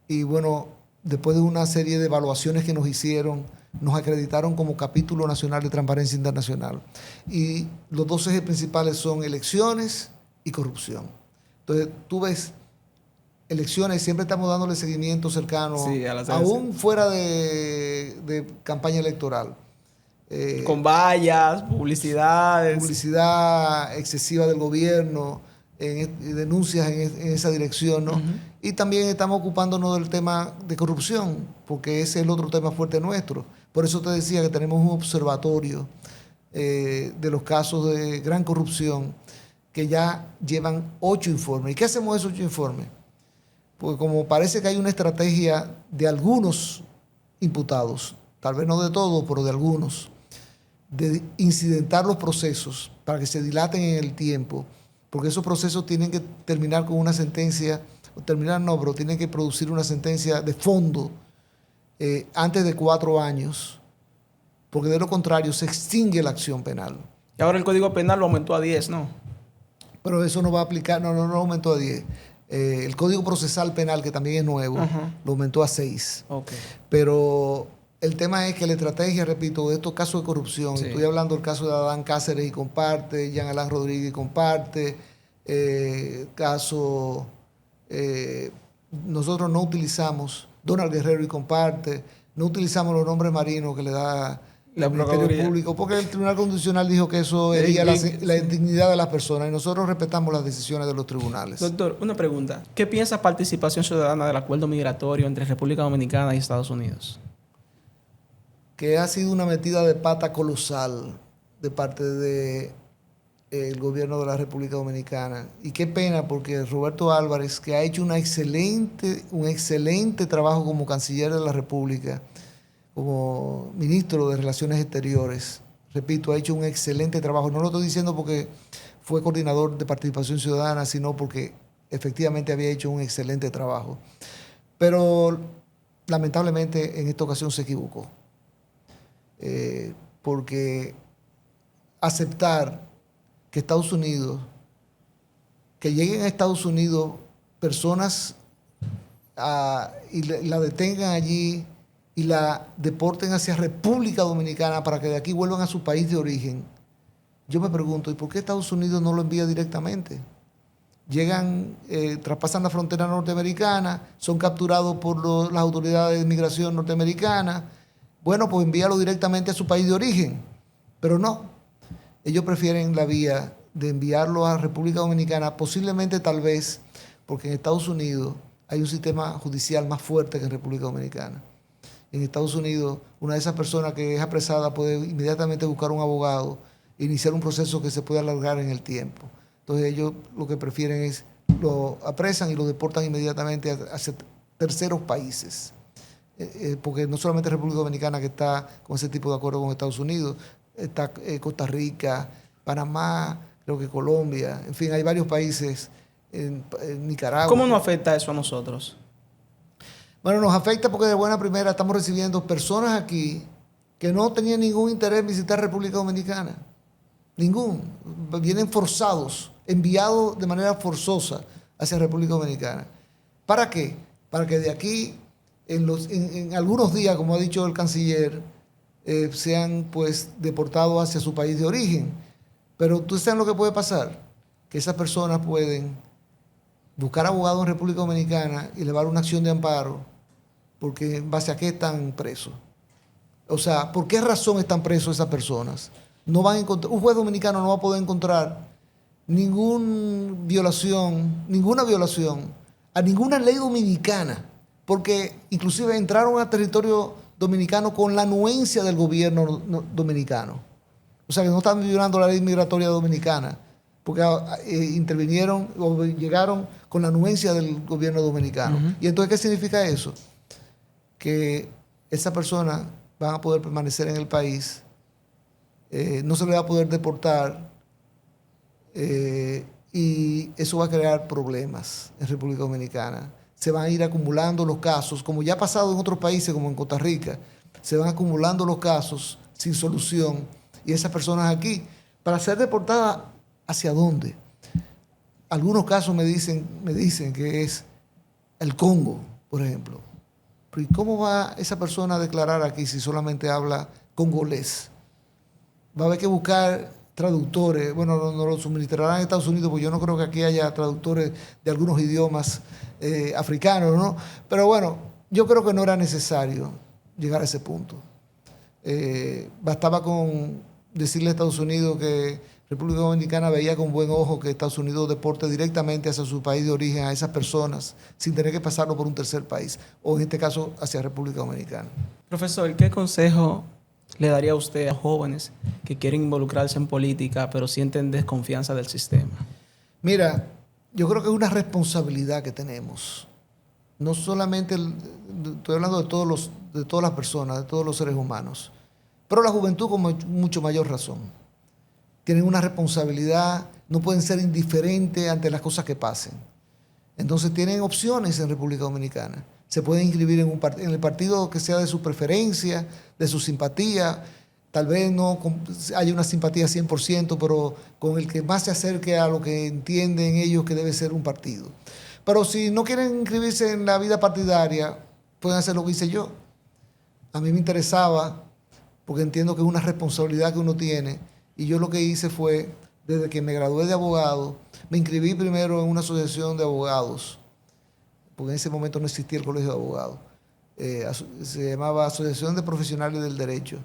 Speaker 2: Y bueno, después de una serie de evaluaciones que nos hicieron, nos acreditaron como capítulo nacional de Transparencia Internacional. Y los dos ejes principales son elecciones y corrupción. Entonces, tú ves, elecciones, siempre estamos dándole seguimiento cercano, aún fuera de campaña electoral.
Speaker 1: Con vallas, publicidades.
Speaker 2: Publicidad excesiva del gobierno, denuncias en esa dirección, ¿no? Y también estamos ocupándonos del tema de corrupción, porque ese es el otro tema fuerte nuestro. Por eso te decía que tenemos un observatorio de los casos de gran corrupción que ya llevan 8 informes. ¿Y qué hacemos esos 8 informes? Porque como parece que hay una estrategia de algunos imputados, tal vez no de todos, pero de algunos, de incidentar los procesos para que se dilaten en el tiempo, porque esos procesos tienen que terminar con una sentencia, o terminar no, pero tienen que producir una sentencia de fondo antes de 4 años, porque de lo contrario se extingue la acción penal.
Speaker 1: Y ahora el Código Penal lo aumentó a 10, ¿no?
Speaker 2: Pero eso no va a aplicar, no aumentó a 10. El Código Procesal Penal, que también es nuevo, lo aumentó a 6.
Speaker 1: Okay.
Speaker 2: Pero el tema es que la estrategia, repito, de estos casos de corrupción, estoy hablando del caso de Adán Cáceres y comparte, Jean Alain Rodríguez y comparte, nosotros no utilizamos, Donald Guerrero y comparte, no utilizamos los nombres marinos que le da el Ministerio Público, porque el Tribunal Constitucional dijo que eso hería la dignidad de las personas y nosotros respetamos las decisiones de los tribunales.
Speaker 1: Doctor, una pregunta. ¿Qué piensa participación ciudadana del acuerdo migratorio entre República Dominicana y Estados Unidos?
Speaker 2: Que ha sido una metida de pata colosal de parte del gobierno de la República Dominicana. Y qué pena, porque Roberto Álvarez, que ha hecho un excelente trabajo como canciller de la República, como ministro de Relaciones Exteriores, repito, ha hecho un excelente trabajo. No lo estoy diciendo porque fue coordinador de participación ciudadana, sino porque efectivamente había hecho un excelente trabajo. Pero lamentablemente en esta ocasión se equivocó. Porque aceptar que Estados Unidos, que lleguen a Estados Unidos personas y la detengan allí y la deporten hacia República Dominicana para que de aquí vuelvan a su país de origen, yo me pregunto, ¿y por qué Estados Unidos no lo envía directamente? Llegan, traspasan la frontera norteamericana, son capturados por las autoridades de inmigración norteamericanas. Bueno, pues envíalo directamente a su país de origen. Pero no, ellos prefieren la vía de enviarlo a República Dominicana, posiblemente tal vez porque en Estados Unidos hay un sistema judicial más fuerte que en República Dominicana. En Estados Unidos, una de esas personas que es apresada puede inmediatamente buscar un abogado e iniciar un proceso que se puede alargar en el tiempo. Entonces ellos lo que prefieren es, lo apresan y lo deportan inmediatamente hacia terceros países. Porque no solamente República Dominicana que está con ese tipo de acuerdo con Estados Unidos, está Costa Rica, Panamá, creo que Colombia, en fin, hay varios países, en Nicaragua.
Speaker 1: ¿Cómo nos afecta eso a nosotros?
Speaker 2: Bueno, nos afecta porque de buena primera estamos recibiendo personas aquí que no tenían ningún interés en visitar República Dominicana. Ningún. Vienen forzados, enviados de manera forzosa hacia República Dominicana. ¿Para qué? Para que de aquí, en algunos días, como ha dicho el canciller, sean pues deportados hacia su país de origen. Pero tú sabes lo que puede pasar, que esas personas pueden buscar abogados en República Dominicana y elevar una acción de amparo, porque en base a qué están presos. O sea, ¿por qué razón están presos esas personas? No van a encontrar, un juez dominicano no va a poder encontrar ninguna violación a ninguna ley dominicana, porque inclusive entraron al territorio dominicano con la anuencia del gobierno dominicano. O sea, que no están violando la ley migratoria dominicana, porque intervinieron o llegaron con la anuencia del gobierno dominicano. ¿Y entonces qué significa eso? Que esas personas van a poder permanecer en el país no se le va a poder deportar y eso va a crear problemas en República Dominicana. Se van a ir acumulando los casos, como ya ha pasado en otros países, como en Costa Rica, se van acumulando los casos sin solución y esas personas aquí, para ser deportadas, ¿hacia dónde? Algunos casos me dicen que es el Congo, por ejemplo. Pero ¿y cómo va esa persona a declarar aquí si solamente habla congolés? Va a haber que buscar traductores. Bueno, nos lo suministrarán en Estados Unidos, porque yo no creo que aquí haya traductores de algunos idiomas africanos, ¿no? Pero bueno, yo creo que no era necesario llegar a ese punto. Bastaba con decirle a Estados Unidos que República Dominicana veía con buen ojo que Estados Unidos deporte directamente hacia su país de origen a esas personas sin tener que pasarlo por un tercer país, o en este caso hacia República Dominicana.
Speaker 1: Profesor, ¿qué consejo le daría usted a jóvenes que quieren involucrarse en política pero sienten desconfianza del sistema?
Speaker 2: Mira, yo creo que es una responsabilidad que tenemos. No solamente, estoy hablando de todas las personas, de todos los seres humanos, pero la juventud con mucho mayor razón. Tienen una responsabilidad, no pueden ser indiferentes ante las cosas que pasen. Entonces tienen opciones en República Dominicana. Se pueden inscribir en el partido que sea de su preferencia, de su simpatía. Tal vez no haya una simpatía 100%, pero con el que más se acerque a lo que entienden ellos que debe ser un partido. Pero si no quieren inscribirse en la vida partidaria, pueden hacer lo que hice yo. A mí me interesaba, porque entiendo que es una responsabilidad que uno tiene, y yo lo que hice fue, desde que me gradué de abogado, me inscribí primero en una asociación de abogados, porque en ese momento no existía el colegio de abogados. Se llamaba Asociación de Profesionales del Derecho.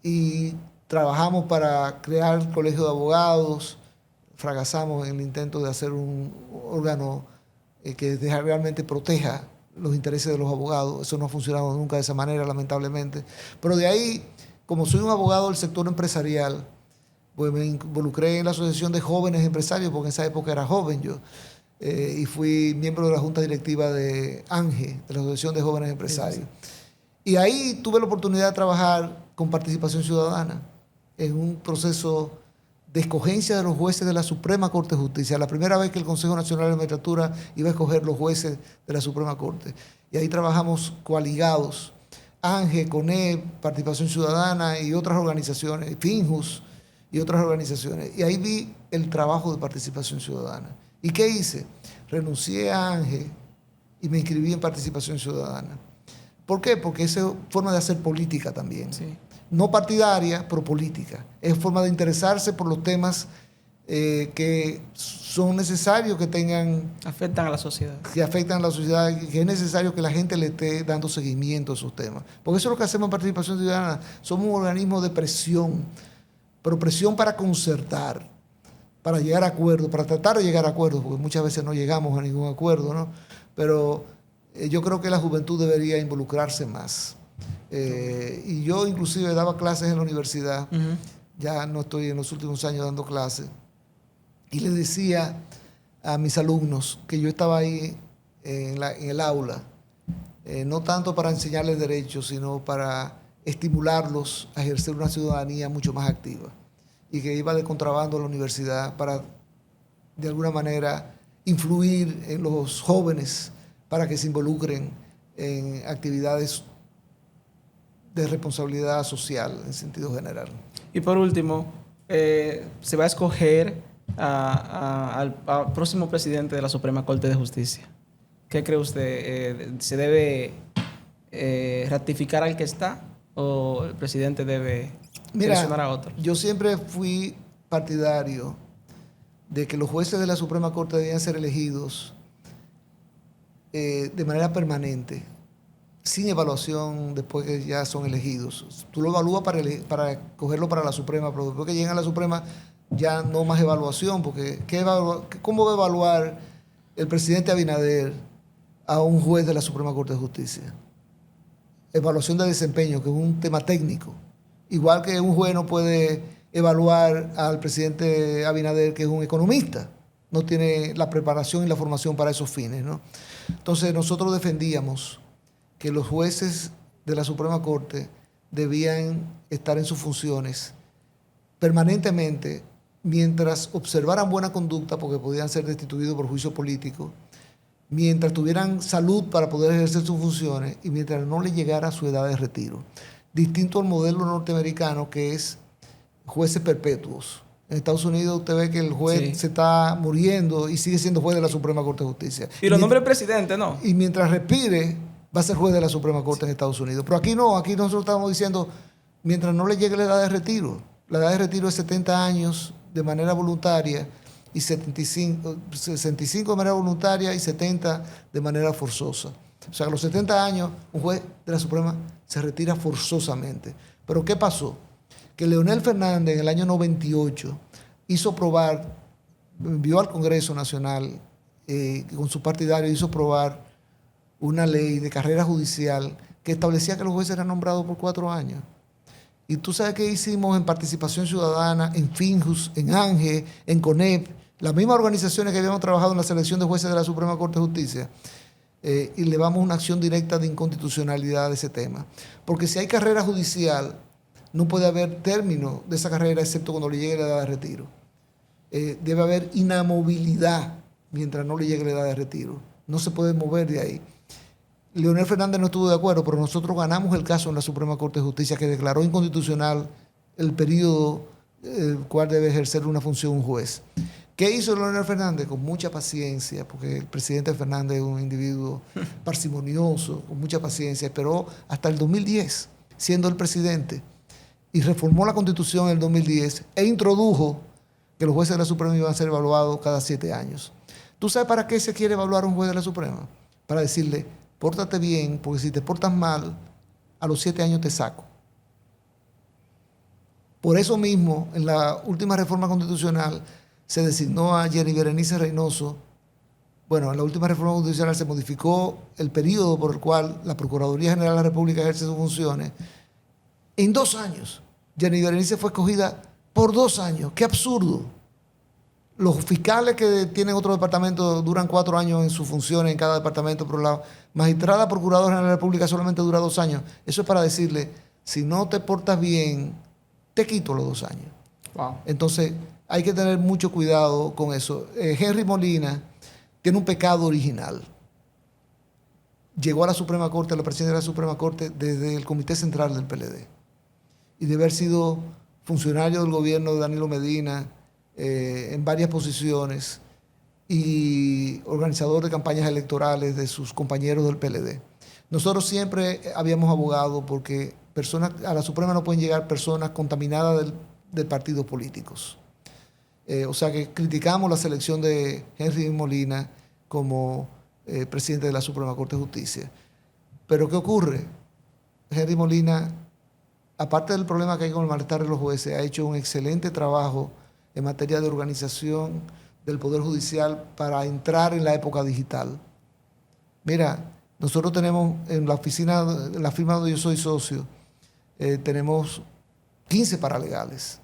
Speaker 2: Y trabajamos para crear el colegio de abogados. Fracasamos en el intento de hacer un órgano que realmente proteja los intereses de los abogados. Eso no ha funcionado nunca de esa manera, lamentablemente. Pero de ahí, como soy un abogado del sector empresarial, pues me involucré en la Asociación de Jóvenes Empresarios, porque en esa época era joven yo, y fui miembro de la Junta Directiva de ANGE, de la Asociación de Jóvenes Empresarios. Sí. Y ahí tuve la oportunidad de trabajar con participación ciudadana en un proceso de escogencia de los jueces de la Suprema Corte de Justicia, la primera vez que el Consejo Nacional de Magistratura iba a escoger los jueces de la Suprema Corte. Y ahí trabajamos coaligados, ANGE, CONEP, Participación Ciudadana y otras organizaciones, FINJUS y otras organizaciones. Y ahí vi el trabajo de participación ciudadana. ¿Y qué hice? Renuncié a ANGE y me inscribí en Participación Ciudadana. ¿Por qué? Porque esa es forma de hacer política también. Sí. No partidaria, pero política. Es forma de interesarse por los temas que son necesarios que tengan...
Speaker 1: Afectan a la sociedad.
Speaker 2: Que afectan a la sociedad, que es necesario que la gente le esté dando seguimiento a esos temas. Porque eso es lo que hacemos en Participación Ciudadana. Somos un organismo de presión, pero presión para concertar, para llegar a acuerdos, para tratar de llegar a acuerdos, porque muchas veces no llegamos a ningún acuerdo, ¿no? Pero yo creo que la juventud debería involucrarse más. Y yo inclusive daba clases en la universidad, ya no estoy en los últimos años dando clases, y le decía a mis alumnos que yo estaba ahí en el aula, no tanto para enseñarles derechos, sino para estimularlos a ejercer una ciudadanía mucho más activa, y que iba de contrabando a la universidad para, de alguna manera, influir en los jóvenes para que se involucren en actividades de responsabilidad social en sentido general.
Speaker 1: Y por último, se va a escoger al próximo presidente de la Suprema Corte de Justicia. ¿Qué cree usted? ¿Se debe ratificar al que está o el presidente debe seleccionar a otro?
Speaker 2: Yo siempre fui partidario de que los jueces de la Suprema Corte debían ser elegidos de manera permanente, sin evaluación después que ya son elegidos. Tú lo evalúas para cogerlo para la Suprema, pero después que llegan a la Suprema ya no más evaluación, porque ¿cómo va a evaluar el presidente Abinader a un juez de la Suprema Corte de Justicia? Evaluación de desempeño, que es un tema técnico. Igual que un juez no puede evaluar al presidente Abinader, que es un economista. No tiene la preparación y la formación para esos fines, ¿no? Entonces nosotros defendíamos que los jueces de la Suprema Corte debían estar en sus funciones permanentemente mientras observaran buena conducta, porque podían ser destituidos por juicio político, mientras tuvieran salud para poder ejercer sus funciones y mientras no les llegara su edad de retiro. Distinto al modelo norteamericano, que es jueces perpetuos. En Estados Unidos usted ve que el juez se está muriendo y sigue siendo juez de la Suprema Corte de Justicia.
Speaker 1: Y lo nombra el presidente, ¿no?
Speaker 2: Y mientras respire, va a ser juez de la Suprema Corte en Estados Unidos. Pero aquí no, aquí nosotros estamos diciendo, mientras no le llegue la edad de retiro. La edad de retiro es 70 años de manera voluntaria y 65 de manera voluntaria y 70 de manera forzosa. O sea, a los 70 años, un juez de la Suprema se retira forzosamente. Pero ¿qué pasó? Que Leonel Fernández en el año 98 hizo aprobar, envió al Congreso Nacional, con su partidario, hizo aprobar una ley de carrera judicial que establecía que los jueces eran nombrados por 4 años. Y tú sabes qué hicimos en Participación Ciudadana, en Finjus, en ANGE, en CONEP, las mismas organizaciones que habíamos trabajado en la selección de jueces de la Suprema Corte de Justicia, y elevamos una acción directa de inconstitucionalidad de ese tema. Porque si hay carrera judicial, no puede haber término de esa carrera excepto cuando le llegue la edad de retiro. Debe haber inamovilidad mientras no le llegue la edad de retiro. No se puede mover de ahí. Leonel Fernández no estuvo de acuerdo, pero nosotros ganamos el caso en la Suprema Corte de Justicia, que declaró inconstitucional el periodo el cual debe ejercer una función un juez. ¿Qué hizo Leonel Fernández? Con mucha paciencia, porque el presidente Fernández es un individuo parsimonioso, con mucha paciencia, esperó hasta el 2010, siendo el presidente, y reformó la Constitución en el 2010 e introdujo que los jueces de la Suprema iban a ser evaluados cada 7 años. ¿Tú sabes para qué se quiere evaluar a un juez de la Suprema? Para decirle, pórtate bien, porque si te portas mal, a los 7 años te saco. Por eso mismo, en la última reforma constitucional, se designó a Jenny Berenice Reynoso. Bueno, en la última reforma constitucional se modificó el periodo por el cual la Procuraduría General de la República ejerce sus funciones. En 2 años, Jenny Berenice fue escogida por 2 años. ¡Qué absurdo! Los fiscales que tienen otro departamento duran 4 años en sus funciones en cada departamento, pero la magistrada procuradora de la República solamente dura 2 años. Eso es para decirle, si no te portas bien, te quito los 2 años.
Speaker 1: Wow.
Speaker 2: Entonces, hay que tener mucho cuidado con eso. Henry Molina tiene un pecado original. Llegó a la Suprema Corte, a la presidencia de la Suprema Corte, desde el Comité Central del PLD. Y de haber sido funcionario del gobierno de Danilo Medina, en varias posiciones, y organizador de campañas electorales de sus compañeros del PLD. Nosotros siempre habíamos abogado porque a la Suprema no pueden llegar personas contaminadas de partidos políticos. O sea que criticamos la selección de Henry Molina como presidente de la Suprema Corte de Justicia. Pero ¿qué ocurre? Henry Molina, aparte del problema que hay con el malestar de los jueces, ha hecho un excelente trabajo en materia de organización del Poder Judicial para entrar en la época digital. Mira, nosotros tenemos en la oficina, en la firma donde yo soy socio, tenemos 15 paralegales,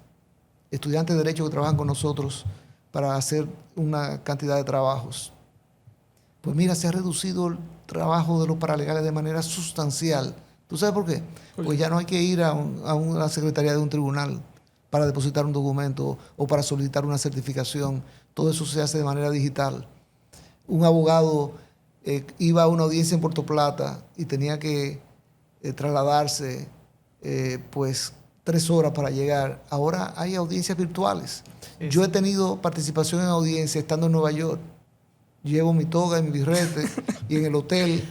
Speaker 2: estudiantes de Derecho que trabajan con nosotros para hacer una cantidad de trabajos. Pues mira, se ha reducido el trabajo de los paralegales de manera sustancial. ¿Tú sabes por qué? Pues ya no hay que ir a una secretaría de un tribunal para depositar un documento o para solicitar una certificación. Todo eso se hace de manera digital. Un abogado iba a una audiencia en Puerto Plata y tenía que trasladarse pues 3 horas para llegar. Ahora hay audiencias virtuales. Sí. Yo he tenido participación en audiencias estando en Nueva York. Llevo mi toga y mi birrete y en el hotel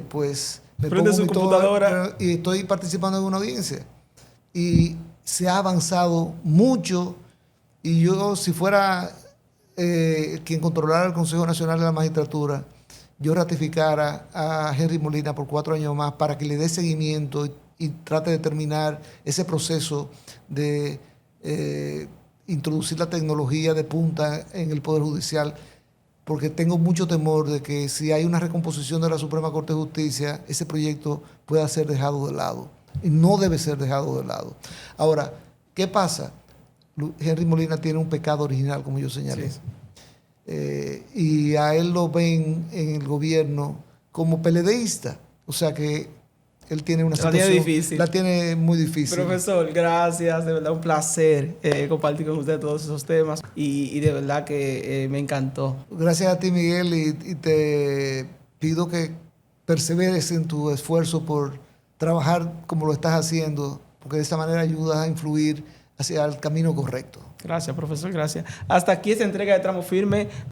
Speaker 2: pues me pongo mi toga y estoy participando en una audiencia. Y se ha avanzado mucho, y yo, si fuera quien controlara el Consejo Nacional de la Magistratura, yo ratificara a Henry Molina por 4 años más para que le dé seguimiento y trate de terminar ese proceso de introducir la tecnología de punta en el Poder Judicial, porque tengo mucho temor de que si hay una recomposición de la Suprema Corte de Justicia, ese proyecto pueda ser dejado de lado. Y no debe ser dejado de lado. Ahora, ¿qué pasa? Henry Molina tiene un pecado original, como yo señalé. Sí. Y a él lo ven en el gobierno como peledeísta. O sea que él tiene una
Speaker 1: La tiene
Speaker 2: situación,
Speaker 1: difícil.
Speaker 2: la tiene muy difícil.
Speaker 1: Profesor, gracias, de verdad un placer compartir con usted todos esos temas y de verdad que me encantó.
Speaker 2: Gracias a ti, Miguel, y te pido que perseveres en tu esfuerzo por trabajar como lo estás haciendo, porque de esta manera ayudas a influir hacia el camino correcto.
Speaker 1: Gracias, profesor, gracias. Hasta aquí esta entrega de Tramo Firme.